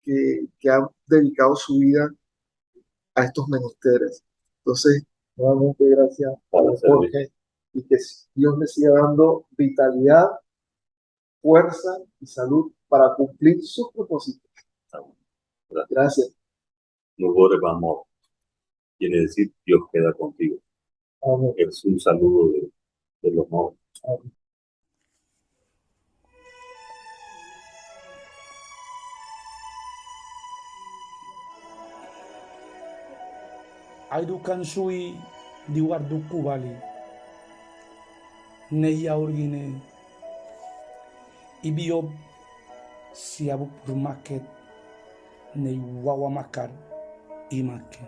que ha dedicado su vida a estos menesteres. Entonces, nuevamente gracias, Padre Jorge, y que Dios me siga dando vitalidad, fuerza y salud para cumplir sus propósitos. Gracias. Luego vamos, quiere decir Dios queda contigo. Amén. Es un saludo de los nobles. Amén. Aidu kansui diwardu kubali neya urgine ibiob siabu purmaket ne wawa makar imake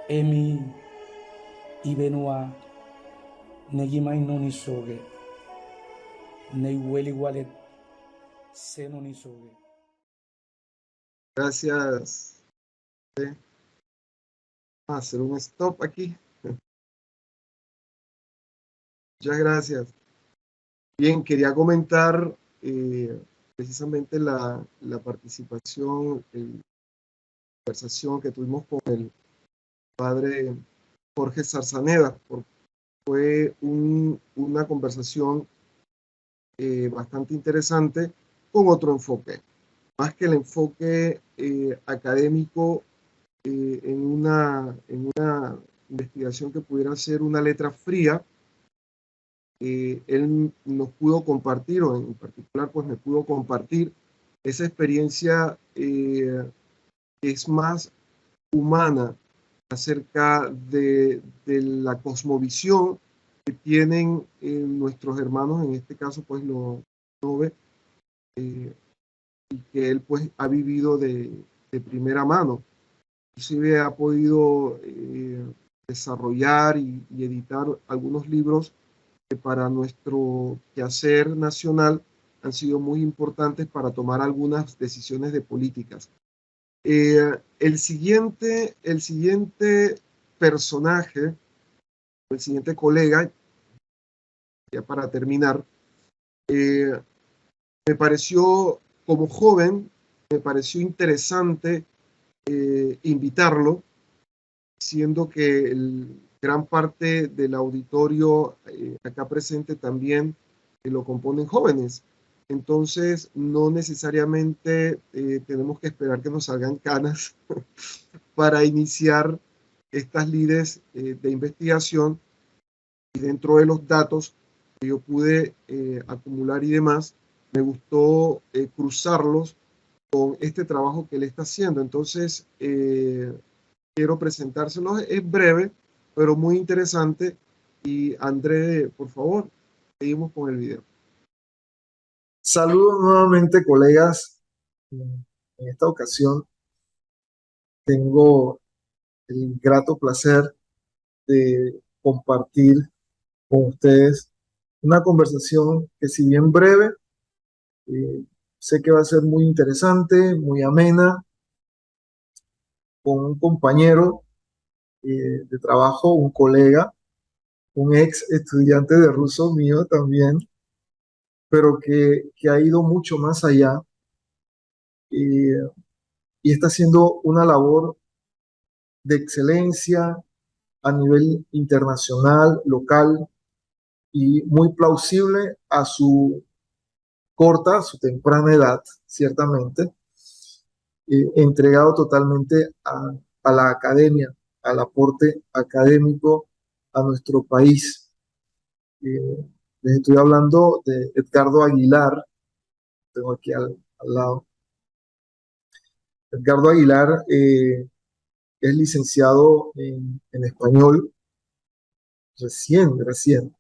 emi ibenua negimai noni soge ne weli walet senoni soge. Gracias. Vamos a hacer un stop aquí. Muchas gracias. Bien, quería comentar precisamente la participación, la conversación que tuvimos con el padre Jorge Zarzaneda. Fue una conversación bastante interesante con otro enfoque. Más que el enfoque académico en una investigación que pudiera ser una letra fría, él nos pudo compartir, o en particular pues me pudo compartir esa experiencia que es más humana acerca de la cosmovisión que tienen nuestros hermanos, en este caso pues los Nove, y que él pues ha vivido de primera mano. Inclusive ha podido desarrollar y editar algunos libros que para nuestro quehacer nacional han sido muy importantes para tomar algunas decisiones de políticas. El siguiente personaje, el siguiente colega, ya para terminar, me pareció, como joven, me pareció interesante invitarlo, siendo que gran parte del auditorio acá presente también lo componen jóvenes. Entonces, no necesariamente tenemos que esperar que nos salgan canas para iniciar estas lides de investigación. Y dentro de los datos que yo pude acumular y demás, me gustó cruzarlos con este trabajo que él está haciendo. Entonces, quiero presentárselos. Es breve, pero muy interesante. Y André, por favor, seguimos con el video. Saludos nuevamente, colegas. En esta ocasión tengo el grato placer de compartir con ustedes una conversación que, si bien breve, sé que va a ser muy interesante, muy amena, con un compañero de trabajo, un colega, un ex estudiante de ruso mío también, pero que ha ido mucho más allá y está haciendo una labor de excelencia a nivel internacional, local, y muy plausible a su su temprana edad, ciertamente, entregado totalmente a la academia, al aporte académico a nuestro país. Les estoy hablando de Edgardo Aguilar, tengo aquí al lado. Edgardo Aguilar es licenciado en español recién.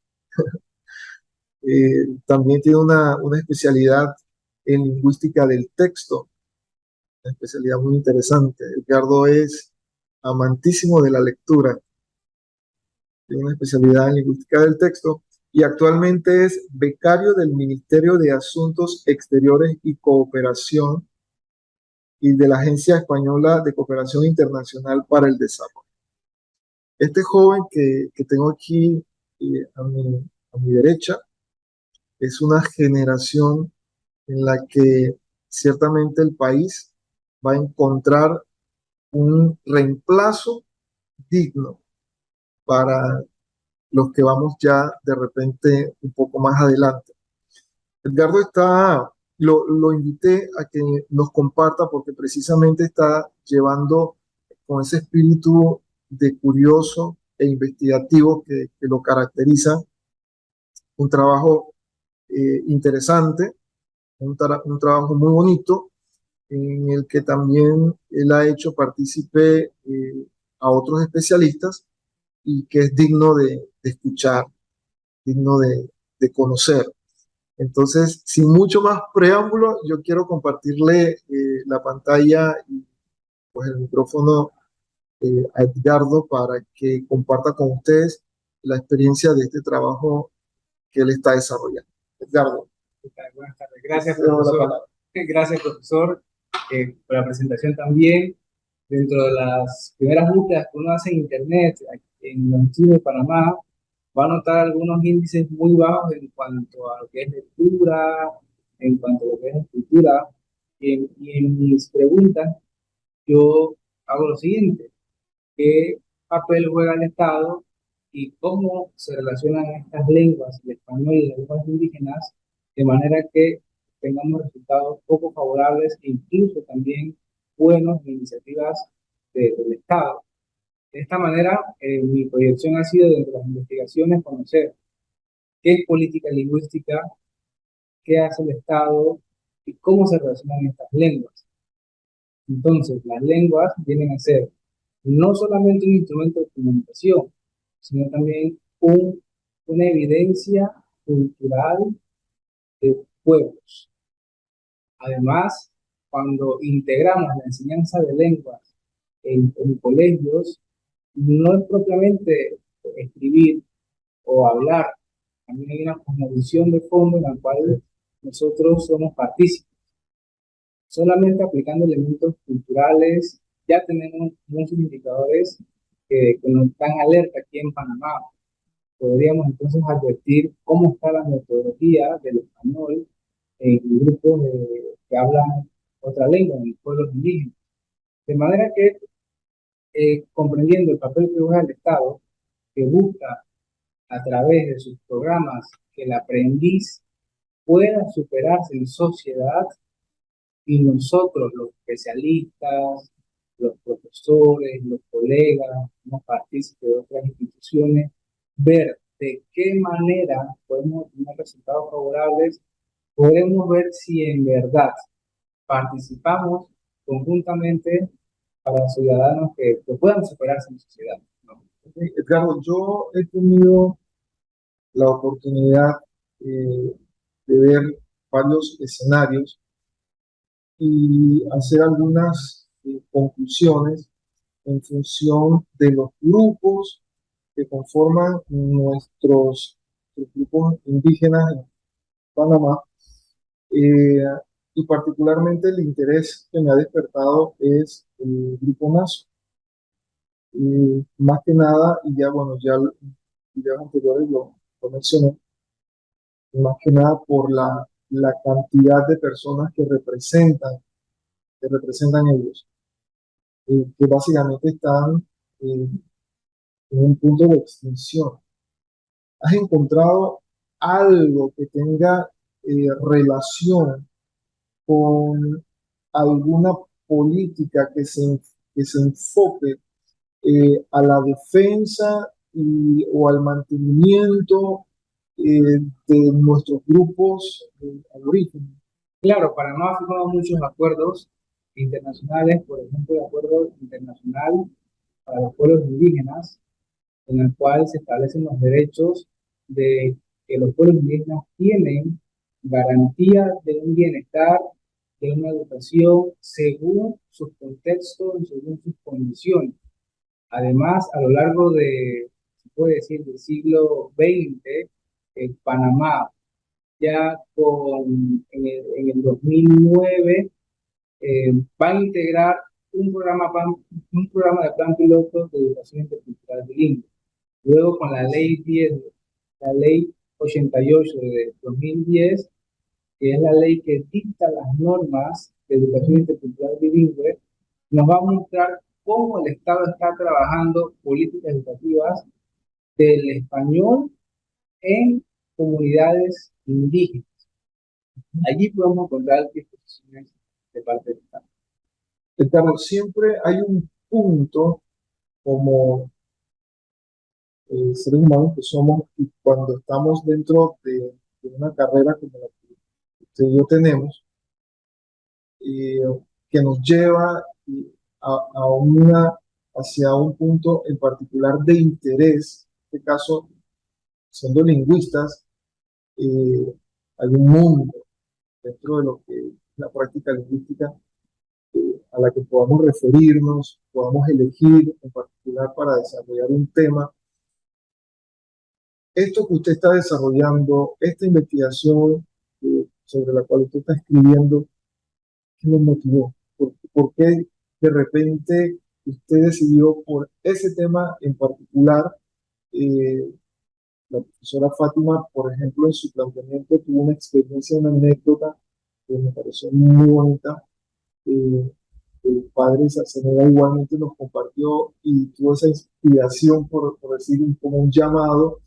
También tiene una especialidad en lingüística del texto, una especialidad muy interesante. Edgardo es amantísimo de la lectura, tiene una especialidad en lingüística del texto y actualmente es becario del Ministerio de Asuntos Exteriores y Cooperación y de la Agencia Española de Cooperación Internacional para el Desarrollo. Este joven que tengo aquí a mi derecha es una generación en la que ciertamente el país va a encontrar un reemplazo digno para los que vamos ya de repente un poco más adelante. Edgardo lo invité a que nos comparta porque precisamente está llevando con ese espíritu de curioso e investigativo que lo caracteriza, un trabajo interesante, un trabajo muy bonito, en el que también él ha hecho partícipe a otros especialistas y que es digno de escuchar, digno de conocer. Entonces, sin mucho más preámbulo, yo quiero compartirle la pantalla y pues el micrófono a Edgardo para que comparta con ustedes la experiencia de este trabajo que él está desarrollando. Edgardo. ¿Qué tal? Buenas tardes. Gracias, profesor. Gracias, profesor, por la presentación también. Dentro de las primeras búsquedas que uno hace en Internet, en los archivos de Panamá, va a notar algunos índices muy bajos en cuanto a lo que es lectura, en cuanto a lo que es escritura. Y en mis preguntas, yo hago lo siguiente: ¿qué papel juega el Estado y cómo se relacionan estas lenguas, el español y las lenguas indígenas, de manera que tengamos resultados poco favorables e incluso también buenos en iniciativas del Estado? De esta manera, mi proyección ha sido, dentro de las investigaciones, conocer qué es política lingüística, qué hace el Estado y cómo se relacionan estas lenguas. Entonces, las lenguas vienen a ser no solamente un instrumento de comunicación, sino también una evidencia cultural de pueblos. Además, cuando integramos la enseñanza de lenguas en colegios, no es propiamente escribir o hablar, también hay una cosmovisión de fondo en la cual nosotros somos partícipes. Solamente aplicando elementos culturales ya tenemos muchos indicadores que nos dan alerta aquí en Panamá. Podríamos entonces advertir cómo está la metodología del español en grupos que hablan otra lengua, en pueblos indígenas. De manera que, comprendiendo el papel que juega el Estado, que busca a través de sus programas que el aprendiz pueda superarse en sociedad, y nosotros, los especialistas, los profesores, los colegas, los partícipes de otras instituciones, ver de qué manera podemos obtener resultados favorables, podremos ver si en verdad participamos conjuntamente para ciudadanos que puedan superarse en sociedad, ¿no? Edgardo, yo he tenido la oportunidad de ver varios escenarios y hacer algunas conclusiones en función de los grupos que conforman nuestros grupos indígenas en Panamá, y particularmente el interés que me ha despertado es el grupo Mazo. Más que nada, y ya bueno, ya en videos anteriores lo mencioné, más que nada por la cantidad de personas que representan ellos, que básicamente están en un punto de extinción. ¿Has encontrado algo que tenga relación con alguna política que se enfoque a la defensa o al mantenimiento de nuestros grupos aborígenes? Claro, Panamá ha firmado muchos acuerdos internacionales, por ejemplo, el Acuerdo Internacional para los Pueblos Indígenas, en el cual se establecen los derechos de que los pueblos indígenas tienen garantía de un bienestar, de una educación según sus contextos y según sus condiciones. Además, a lo largo de, se puede decir, del siglo XX, Panamá ya en el 2009 va a integrar un programa de plan piloto de educación intercultural bilingüe. Luego con la ley 88 de 2010, que es la ley que dicta las normas de educación intercultural bilingüe, nos va a mostrar cómo el Estado está trabajando políticas educativas del español en comunidades indígenas. Allí podemos encontrar disposiciones de parte del Estado. Carlos, siempre hay un punto como seres humanos que somos y cuando estamos dentro de una carrera como la que usted y yo tenemos, eh, que nos lleva hacia un punto en particular de interés. En este caso, siendo lingüistas, hay un mundo dentro de lo que es la práctica lingüística a la que podamos referirnos, podamos elegir en particular para desarrollar un tema. Esto que usted está desarrollando, esta investigación sobre la cual usted está escribiendo, ¿qué lo motivó? ¿Por qué de repente usted decidió por ese tema en particular? La profesora Fátima, por ejemplo, en su planteamiento tuvo una experiencia, una anécdota que me pareció muy bonita. El padre Saceneda igualmente nos compartió y tuvo esa inspiración, por decir, como un llamado.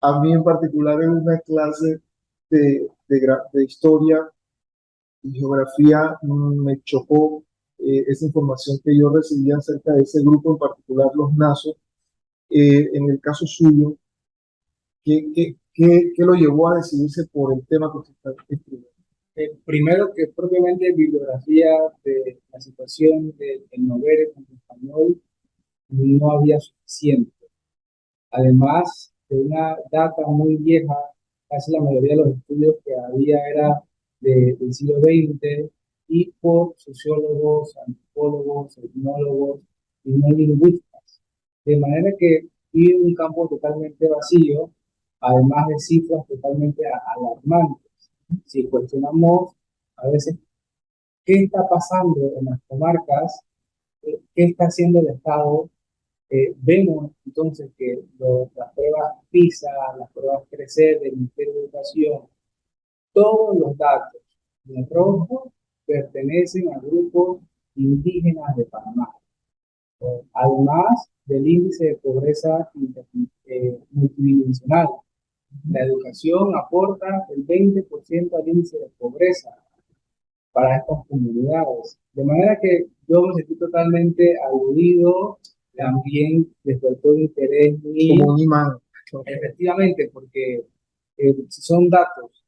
A mí en particular en una clase de historia y geografía me chocó esa información que yo recibía acerca de ese grupo en particular, los Nasos. En el caso suyo, ¿qué lo llevó a decidirse por el tema que usted está escribiendo? Primero que propiamente bibliografía de la situación del novere en español no había suficiente. Además de una data muy vieja, casi la mayoría de los estudios que había era del siglo XX y por sociólogos, antropólogos, etnólogos y no lingüistas. De manera que vi un campo totalmente vacío, además de cifras totalmente alarmantes. Si cuestionamos a veces qué está pasando en las comarcas, qué está haciendo el Estado, vemos entonces que las pruebas PISA, las pruebas CRECER del Ministerio de Educación, todos los datos en rojo pertenecen a grupos indígenas de Panamá. Además del índice de pobreza multidimensional. La educación aporta el 20% al índice de pobreza para estas comunidades. De manera que yo me sentí totalmente aludido, también despertó interés mío. Como un imán. Efectivamente, porque son datos.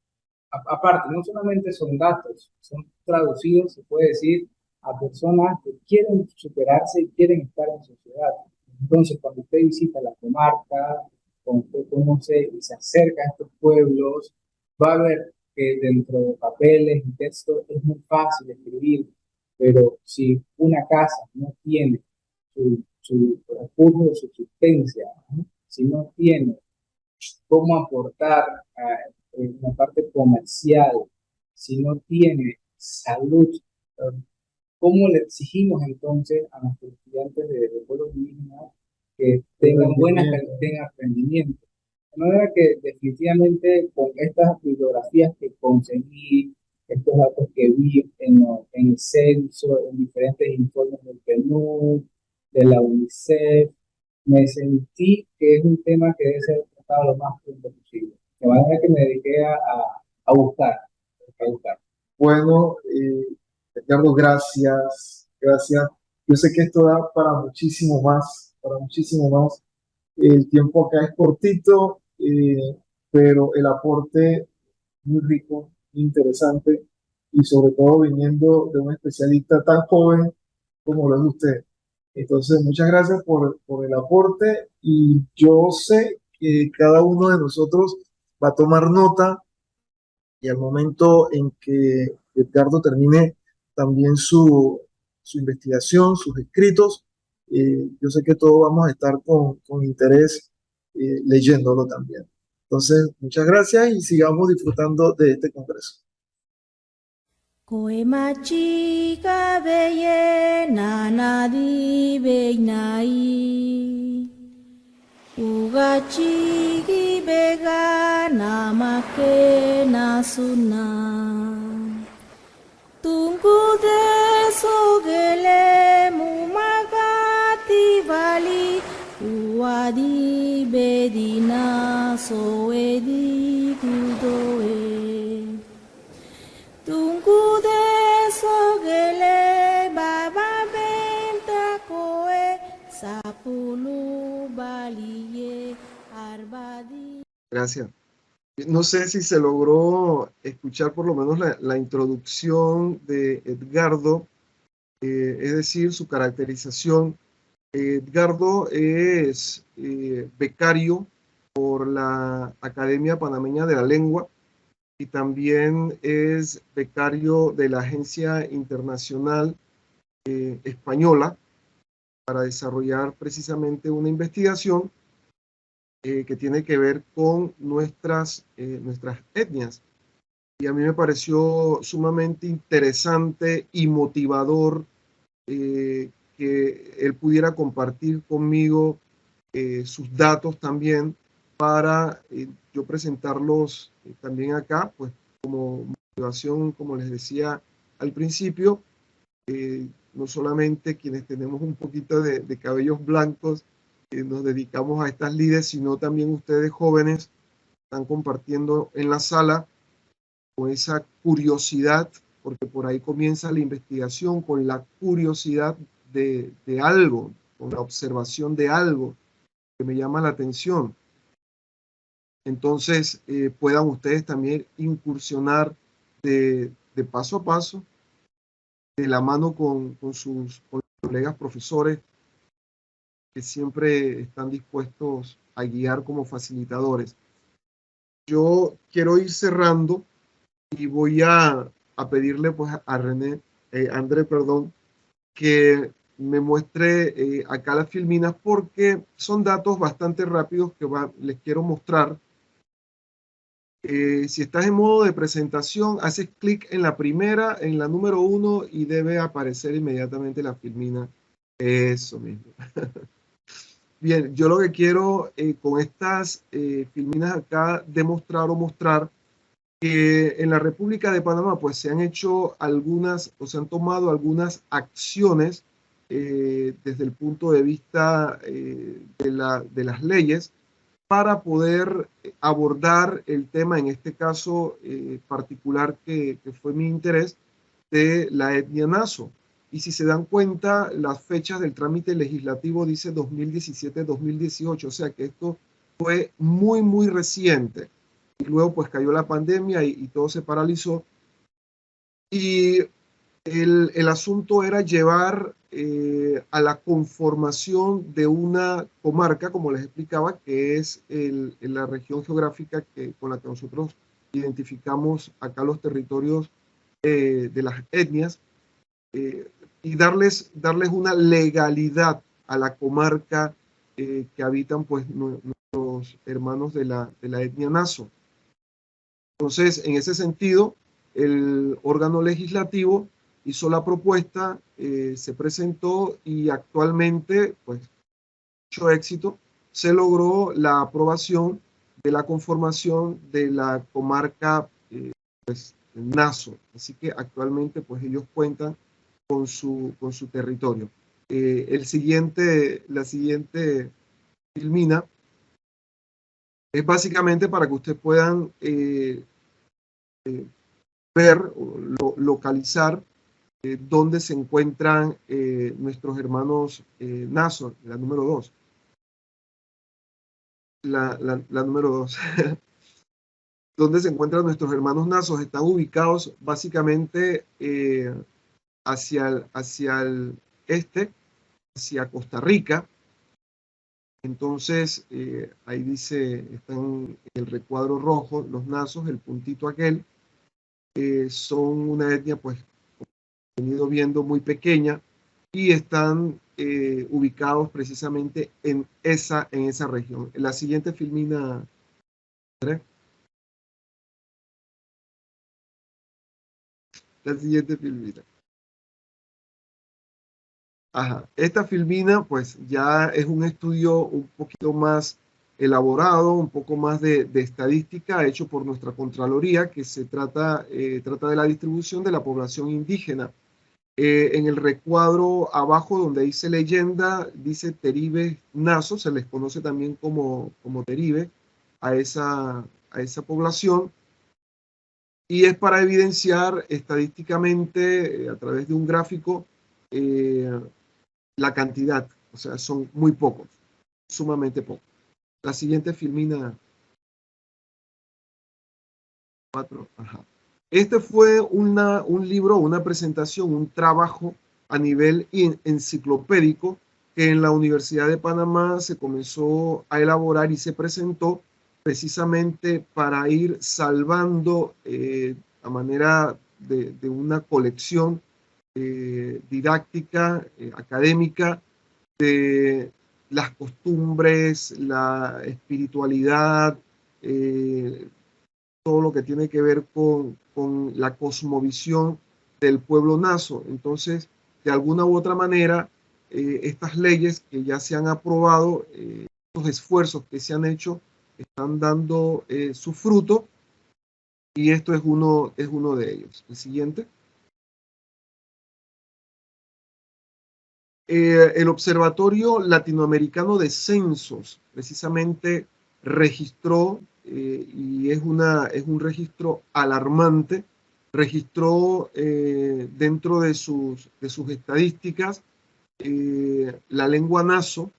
Aparte, no solamente son datos, son traducidos, se puede decir, a personas que quieren superarse y quieren estar en sociedad. Entonces, cuando usted visita la comarca, cuando usted conoce y se acerca a estos pueblos, va a ver que dentro de papeles y textos es muy fácil escribir, pero si una casa no tiene su recurso de subsistencia, ¿no? Si no tiene cómo aportar en la parte comercial, si no tiene salud, ¿cómo le exigimos entonces a nuestros estudiantes de pueblos indígenas que tengan tengan rendimiento? De manera que definitivamente con estas bibliografías que conseguí, estos datos que vi en el censo, en diferentes informes del PNUD, de la UNICEF, me sentí que es un tema que debe ser tratado lo más pronto posible. De manera que me dediqué a buscar. Bueno, Ricardo, gracias. Yo sé que esto da para muchísimo más, El tiempo acá es cortito, pero el aporte muy rico, interesante, y sobre todo viniendo de un especialista tan joven como lo es usted. Entonces, muchas gracias por el aporte y yo sé que cada uno de nosotros va a tomar nota y al momento en que Edgardo termine también su investigación, sus escritos, yo sé que todos vamos a estar con interés leyéndolo también. Entonces, muchas gracias y sigamos disfrutando de este congreso. Koe machika beye nanadi beinai. Ugachigi bega namake nasuna. Tunggu de sogele mumagati vali. Uadi bedina soedi gudoe. Tunggu de sogele baba benta koe sapulu balie arbadi. Gracias. No sé si se logró escuchar por lo menos la introducción de Edgardo, es decir, su caracterización. Edgardo es becario por la Academia Panameña de la Lengua y también es becario de la Agencia Internacional Española para desarrollar precisamente una investigación que tiene que ver con nuestras etnias. Y a mí me pareció sumamente interesante y motivador que él pudiera compartir conmigo sus datos también para yo presentarlos también acá, pues como motivación, como les decía al principio, no solamente quienes tenemos un poquito de cabellos blancos, nos dedicamos a estas lides, sino también ustedes jóvenes están compartiendo en la sala con esa curiosidad, porque por ahí comienza la investigación, con la curiosidad de algo, con la observación de algo que me llama la atención. Entonces puedan ustedes también incursionar de paso a paso, de la mano con sus colegas profesores que siempre están dispuestos a guiar como facilitadores. Yo quiero ir cerrando y voy a pedirle pues a André, perdón, que me muestre acá las filminas porque son datos bastante rápidos que les quiero mostrar. Si estás en modo de presentación, haces clic en la primera, en la número 1 y debe aparecer inmediatamente la filmina. Eso mismo. Bien, yo lo que quiero con estas filminas acá demostrar o mostrar que en la República de Panamá pues se han hecho algunas o se han tomado algunas acciones desde el punto de vista de las leyes para poder abordar el tema, en este caso particular que fue mi interés, de la etnia Naso. Y si se dan cuenta, las fechas del trámite legislativo dice 2017-2018, o sea que esto fue muy, muy reciente. Y luego pues cayó la pandemia y todo se paralizó. Y el asunto era llevar a la conformación de una comarca, como les explicaba, que es la región geográfica con la que nosotros identificamos acá los territorios de las etnias, y darles una legalidad a la comarca que habitan pues nuestros hermanos de la etnia Naso. Entonces, en ese sentido, el órgano legislativo hizo la propuesta, se presentó y actualmente, pues, mucho éxito, se logró la aprobación de la conformación de la comarca pues, Naso. Así que actualmente, pues, ellos cuentan con su territorio. La siguiente filmina es básicamente para que ustedes puedan ver, localizar dónde se encuentran nuestros hermanos Naso, la número 2. La número 2. ¿Dónde se encuentran nuestros hermanos nasos? Están ubicados básicamente hacia el este, hacia Costa Rica. Entonces, ahí dice, están en el recuadro rojo, los nasos, el puntito aquel, son una etnia, pues, como he venido viendo, muy pequeña, y están ubicados precisamente en esa región. La siguiente filmina, Andrés. La siguiente filmina. Ajá. Esta filmina, pues ya es un estudio un poquito más elaborado, un poco más de estadística hecho por nuestra Contraloría, que se trata de la distribución de la población indígena. En el recuadro abajo donde dice leyenda, dice Teribe Naso, se les conoce también como Teribe a esa población, y es para evidenciar estadísticamente, a través de un gráfico, la cantidad, o sea, son muy pocos, sumamente pocos. La siguiente filmina 4, ajá. Este fue un libro, una presentación, un trabajo a nivel enciclopédico que en la Universidad de Panamá se comenzó a elaborar y se presentó precisamente para ir salvando a manera de una colección didáctica, académica, de las costumbres, la espiritualidad, todo lo que tiene que ver con la cosmovisión del pueblo naso. Entonces, de alguna u otra manera, estas leyes que ya se han aprobado, los esfuerzos que se han hecho, están dando su fruto, y esto es uno de ellos. El siguiente. El Observatorio Latinoamericano de Censos precisamente registró, y es un registro alarmante, registró dentro de sus estadísticas la lengua naso,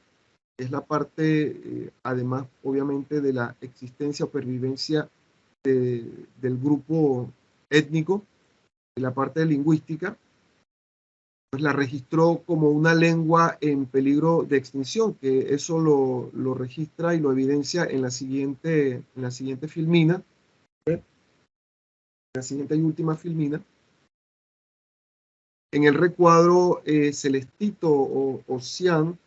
que es la parte, además obviamente de la existencia o pervivencia del grupo étnico, de la parte lingüística, pues la registró como una lengua en peligro de extinción, que eso lo registra y lo evidencia en la siguiente filmina, en la siguiente y última filmina. En el recuadro celestito o cian,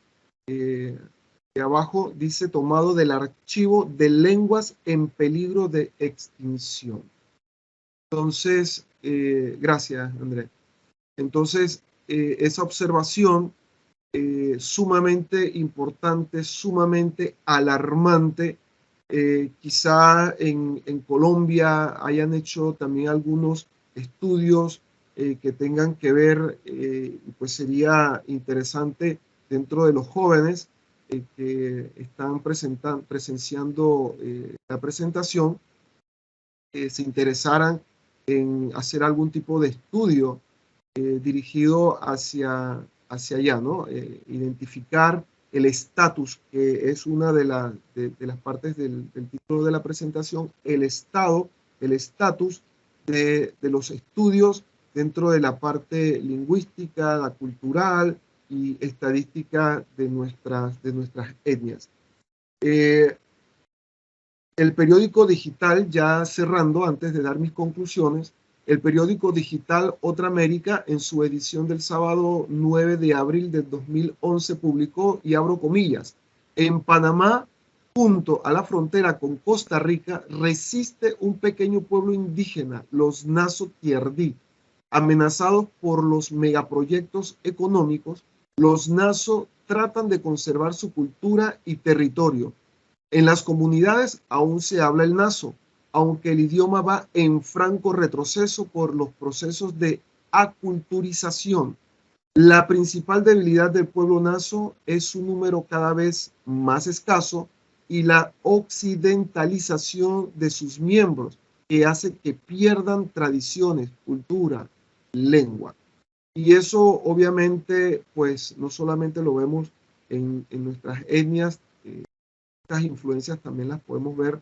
de abajo dice tomado del archivo de lenguas en peligro de extinción. Entonces, gracias, Andrés. Entonces, esa observación sumamente importante, sumamente alarmante. Quizá en Colombia hayan hecho también algunos estudios que tengan que ver, pues sería interesante dentro de los jóvenes que están presenciando la presentación, se interesaran en hacer algún tipo de estudio dirigido hacia allá, ¿no? Identificar el estatus, que es una de las partes del título de la presentación, el estatus de los estudios dentro de la parte lingüística, la cultural y estadística de nuestras etnias. El periódico digital, ya cerrando, antes de dar mis conclusiones, el periódico digital Otra América, en su edición del sábado 9 de abril del 2011, publicó, y abro comillas, en Panamá, junto a la frontera con Costa Rica, resiste un pequeño pueblo indígena, los Naso Tierdí. Amenazados por los megaproyectos económicos, los Naso tratan de conservar su cultura y territorio. En las comunidades aún se habla el naso, aunque el idioma va en franco retroceso por los procesos de aculturización. La principal debilidad del pueblo naso es su número cada vez más escaso y la occidentalización de sus miembros, que hace que pierdan tradiciones, cultura, lengua. Y eso obviamente, pues no solamente lo vemos en nuestras etnias, estas influencias también las podemos ver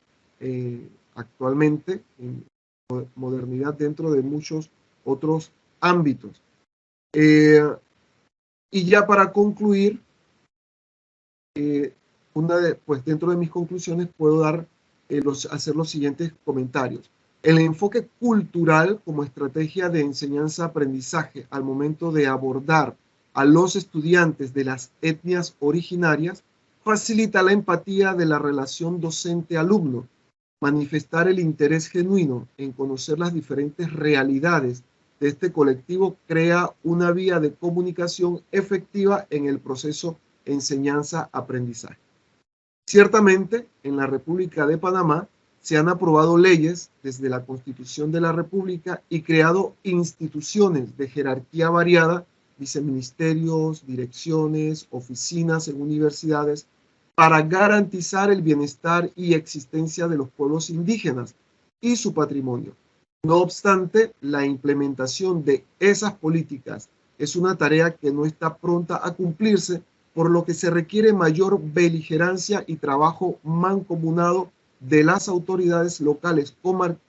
actualmente en modernidad dentro de muchos otros ámbitos. Y ya para concluir, pues dentro de mis conclusiones puedo hacer los siguientes comentarios. El enfoque cultural como estrategia de enseñanza-aprendizaje al momento de abordar a los estudiantes de las etnias originarias facilita la empatía de la relación docente-alumno, manifestar el interés genuino en conocer las diferentes realidades de este colectivo crea una vía de comunicación efectiva en el proceso enseñanza-aprendizaje. Ciertamente, en la República de Panamá se han aprobado leyes desde la Constitución de la República y creado instituciones de jerarquía variada, viceministerios, direcciones, oficinas en universidades, para garantizar el bienestar y existencia de los pueblos indígenas y su patrimonio. No obstante, la implementación de esas políticas es una tarea que no está pronta a cumplirse, por lo que se requiere mayor beligerancia y trabajo mancomunado de las autoridades locales,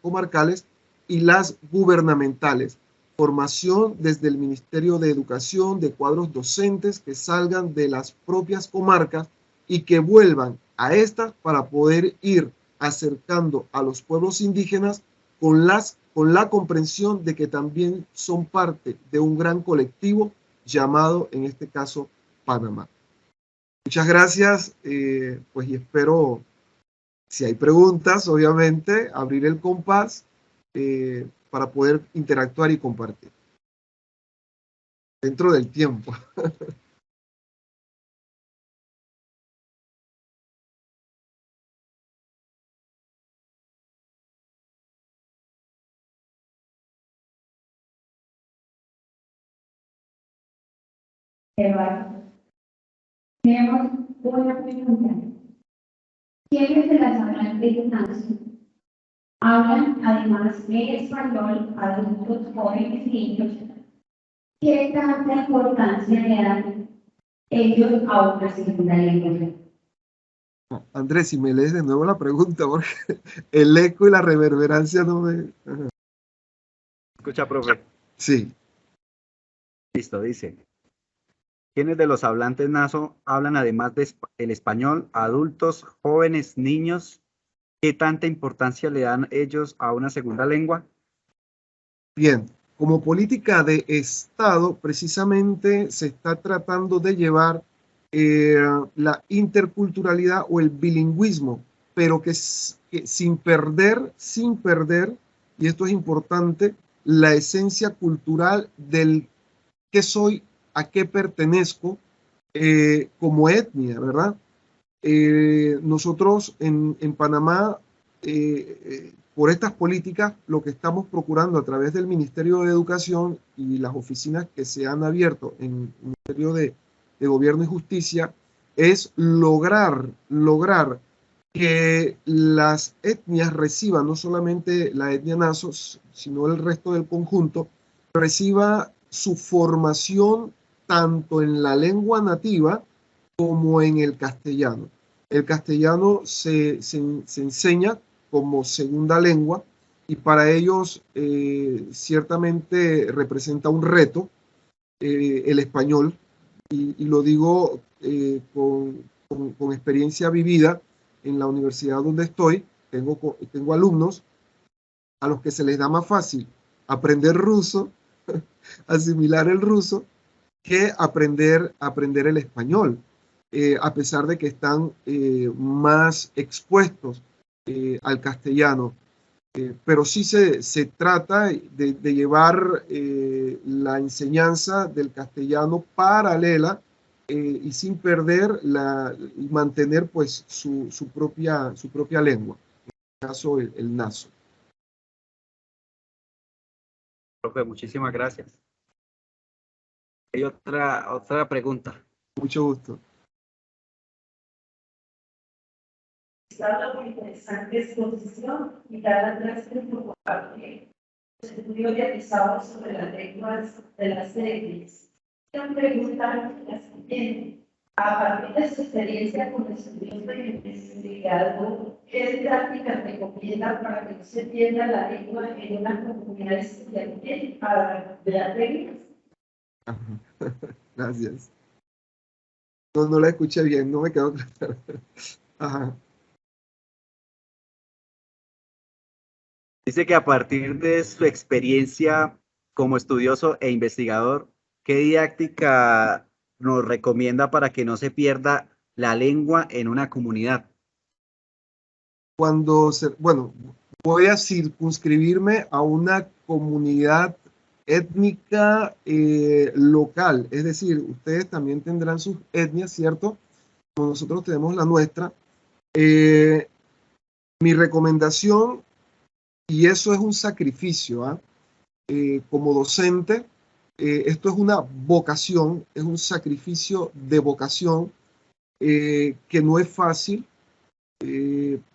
comarcales y las gubernamentales. Formación desde el Ministerio de Educación de cuadros docentes que salgan de las propias comarcas y que vuelvan a estas para poder ir acercando a los pueblos indígenas con la comprensión de que también son parte de un gran colectivo llamado, en este caso, Panamá. Muchas gracias, pues, y espero, si hay preguntas, obviamente, abrir el compás para poder interactuar y compartir. Dentro del tiempo. Eduardo, tenemos una pregunta. ¿Quiénes de las hablantes de Nancy hablan además de español a adultos jóvenes y niños? ¿Qué tanta importancia le dan ellos a una segunda lengua? Andrés, si me lees de nuevo la pregunta, porque el eco y la reverberancia no me... Escucha, profe. Sí. Listo, dice. ¿Quiénes de los hablantes naso hablan además del español a adultos, jóvenes, niños? ¿Qué tanta importancia le dan ellos a una segunda lengua? Bien, como política de Estado, precisamente se está tratando de llevar la interculturalidad o el bilingüismo, pero que sin perder, y esto es importante, la esencia cultural del qué soy, a qué pertenezco como etnia, ¿verdad? Nosotros en Panamá, por estas políticas, lo que estamos procurando a través del Ministerio de Educación y las oficinas que se han abierto en el Ministerio de Gobierno y Justicia, es lograr que las etnias reciban, no solamente la etnia naso, sino el resto del conjunto, reciba su formación tanto en la lengua nativa como en el castellano. El castellano se enseña como segunda lengua y para ellos ciertamente representa un reto el español, y lo digo con experiencia vivida en la universidad donde estoy. Tengo alumnos a los que se les da más fácil aprender ruso, asimilar el ruso, que aprender el español, a pesar de que están más expuestos al castellano. Pero sí se trata de llevar la enseñanza del castellano paralela y sin perder y mantener pues su propia lengua, en este caso el naso. Profe, muchísimas gracias. Hay otra pregunta. Mucho gusto. Una muy interesante exposición y cada clase por parte los estudios realizados sobre las lenguas de las etnias. Quiero preguntar la siguiente. A partir de su experiencia como estudiante de investigador, ¿qué prácticas recomienda para que no se pierda la lengua en una comunidad estudiantil para ver reglas? Gracias. No la escuché bien, no me quedó claro. Ajá. Dice que a partir de su experiencia como estudioso e investigador, ¿qué didáctica nos recomienda para que no se pierda la lengua en una comunidad? Bueno, voy a circunscribirme a una comunidad étnica local, es decir, ustedes también tendrán sus etnias, ¿cierto? Como nosotros tenemos la nuestra. Mi recomendación, y eso es un sacrificio, ¿ah? Como docente, esto es una vocación, es un sacrificio de vocación que no es fácil.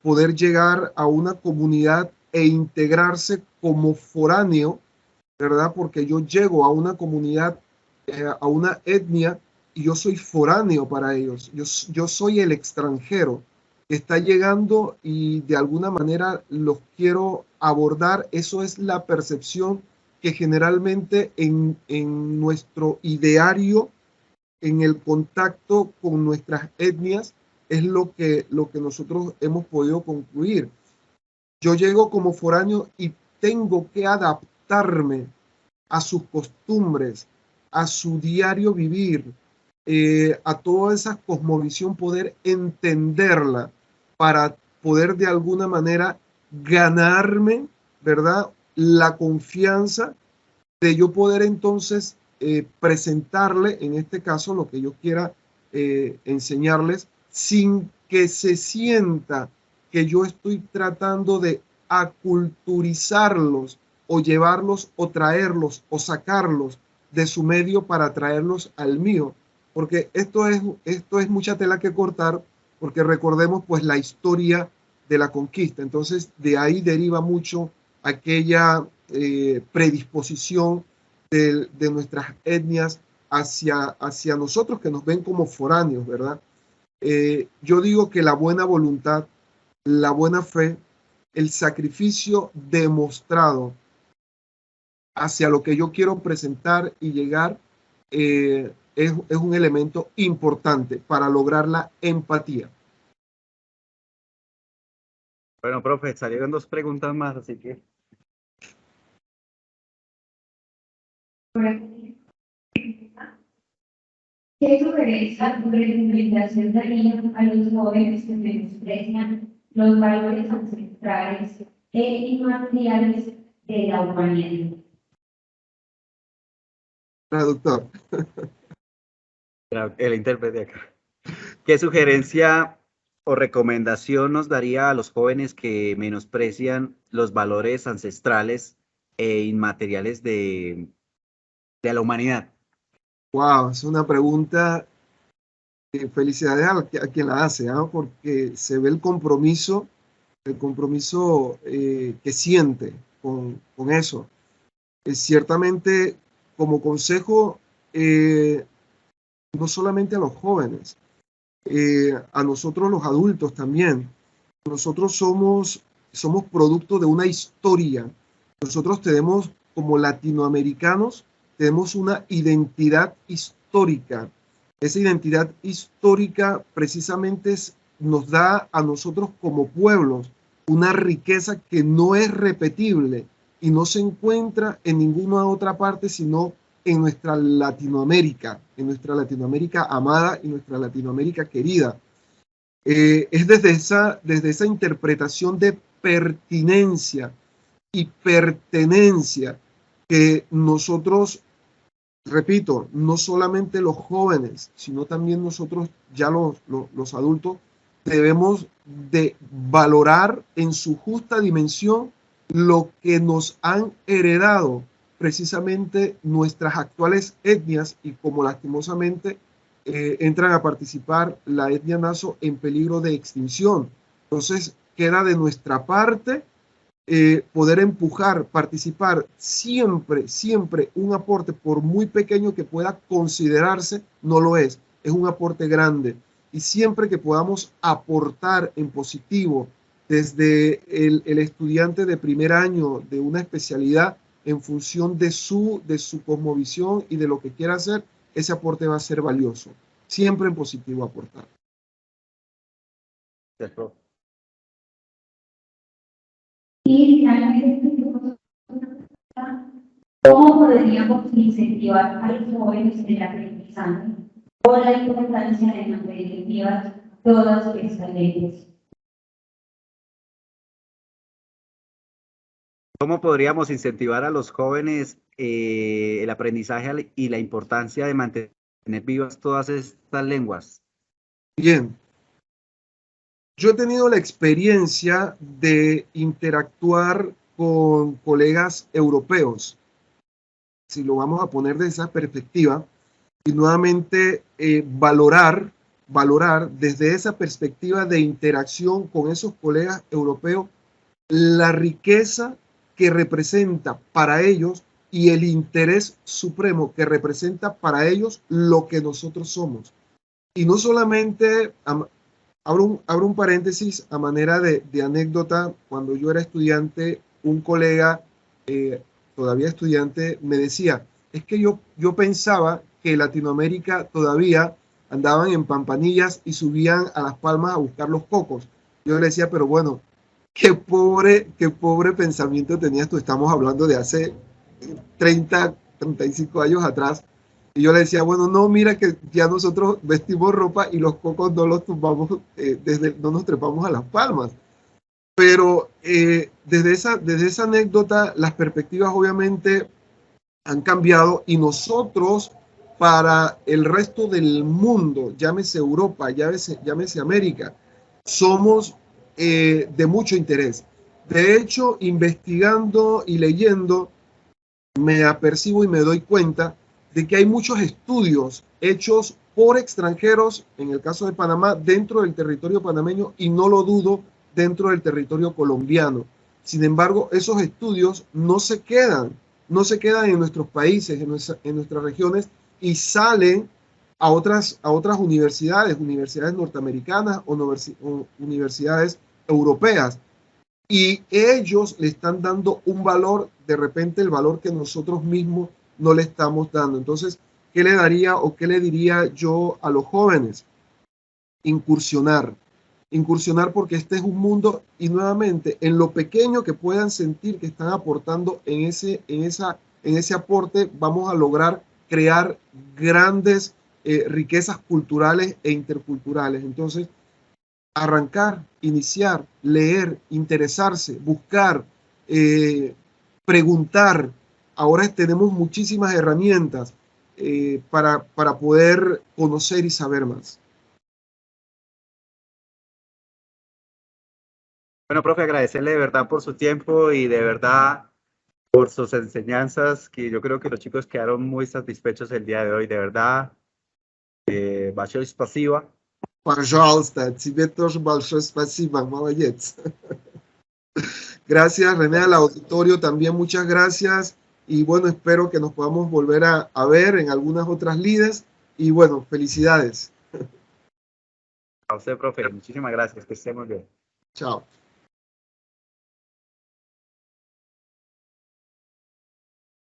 Poder llegar a una comunidad e integrarse como foráneo, ¿verdad? Porque yo llego a una comunidad, a una etnia, y yo soy foráneo para ellos. Yo soy el extranjero que está llegando y de alguna manera los quiero abordar. Eso es la percepción que generalmente en nuestro ideario, en el contacto con nuestras etnias, es lo que nosotros hemos podido concluir. Yo llego como foráneo y tengo que adaptarme a sus costumbres, a su diario vivir, a toda esa cosmovisión, poder entenderla para poder de alguna manera ganarme, ¿verdad? La confianza de yo poder entonces presentarle, en este caso, lo que yo quiera enseñarles, sin que se sienta que yo estoy tratando de aculturizarlos o llevarlos o traerlos o sacarlos de su medio para traerlos al mío, porque esto es mucha tela que cortar, porque recordemos pues la historia de la conquista. Entonces de ahí deriva mucho aquella predisposición de nuestras etnias hacia nosotros, que nos ven como foráneos, ¿verdad? Yo digo que la buena voluntad, la buena fe, el sacrificio demostrado hacia lo que yo quiero presentar y llegar es un elemento importante para lograr la empatía. Bueno, profe, salieron 2 preguntas más, así que... ¿Qué sugerencia o recomendación daría a los jóvenes que menosprecian los valores ancestrales e inmateriales de la humanidad? Traductor. El intérprete acá. ¿Qué sugerencia o recomendación nos daría a los jóvenes que menosprecian los valores ancestrales e inmateriales de la humanidad? Wow, es una pregunta. Felicidades a quien la hace, ¿ah? Porque se ve el compromiso que siente con eso. Ciertamente, como consejo, no solamente a los jóvenes, a nosotros los adultos también. Nosotros somos producto de una historia. Nosotros tenemos, como latinoamericanos, tenemos una identidad histórica. Esa identidad histórica precisamente nos da a nosotros como pueblos una riqueza que no es repetible y no se encuentra en ninguna otra parte sino en nuestra Latinoamérica amada y nuestra Latinoamérica querida. Es desde esa interpretación de pertinencia y pertenencia que nosotros, repito, no solamente los jóvenes, sino también nosotros ya los adultos, debemos de valorar en su justa dimensión lo que nos han heredado precisamente nuestras actuales etnias, y como lastimosamente entran a participar la etnia naso en peligro de extinción. Entonces queda de nuestra parte poder empujar, participar, siempre un aporte, por muy pequeño que pueda considerarse, no lo es, es un aporte grande. Y siempre que podamos aportar en positivo desde el estudiante de primer año de una especialidad en función de su cosmovisión y de lo que quiera hacer, ese aporte va a ser valioso. Siempre en positivo aportar. Y finalmente, ¿cómo podríamos incentivar a los jóvenes en el aprendizaje o la importancia de mantener vivas todas estas leyes? ¿Cómo podríamos incentivar a los jóvenes el aprendizaje y la importancia de mantener vivas todas estas lenguas? Bien. Yo he tenido la experiencia de interactuar con colegas europeos, si lo vamos a poner de esa perspectiva, y nuevamente valorar desde esa perspectiva de interacción con esos colegas europeos la riqueza que representa para ellos y el interés supremo que representa para ellos lo que nosotros somos. Y no solamente, abro un paréntesis a manera de anécdota, cuando yo era estudiante, un colega, todavía estudiante, me decía, es que yo pensaba que Latinoamérica todavía andaban en Pampanillas y subían a Las Palmas a buscar los cocos. Yo le decía, pero bueno, qué pobre pensamiento tenías tú. Estamos hablando de hace 30, 35 años atrás. Y yo le decía, bueno, no, mira que ya nosotros vestimos ropa y los cocos no los tumbamos, no nos trepamos a Las Palmas. Pero desde esa anécdota, las perspectivas obviamente han cambiado y nosotros, para el resto del mundo, llámese Europa, llámese América, somos de mucho interés. De hecho, investigando y leyendo, me apercibo y me doy cuenta de que hay muchos estudios hechos por extranjeros, en el caso de Panamá, dentro del territorio panameño, y no lo dudo, dentro del territorio colombiano. Sin embargo, esos estudios no se quedan en nuestros países, en nuestras regiones, y salen a otras universidades norteamericanas o universidades europeas. Y ellos le están dando un valor, de repente el valor que nosotros mismos no le estamos dando. Entonces, ¿qué le daría o qué le diría yo a los jóvenes? Incursionar porque este es un mundo, y nuevamente, en lo pequeño que puedan sentir que están aportando en ese aporte, vamos a lograr crear grandes riquezas culturales e interculturales. Entonces, arrancar, iniciar, leer, interesarse, buscar, preguntar. Ahora tenemos muchísimas herramientas para poder conocer y saber más. Bueno, profe, agradecerle de verdad por su tiempo y de verdad por sus enseñanzas, que yo creo que los chicos quedaron muy satisfechos el día de hoy, de verdad. Большое спасибо. Пожалуйста, тебе тоже большое спасибо, молодец. Gracias, René, al auditorio también muchas gracias. Y bueno, espero que nos podamos volver a ver en algunas otras lides. Y bueno, felicidades. A usted, profe, muchísimas gracias, que esté muy bien. Chao.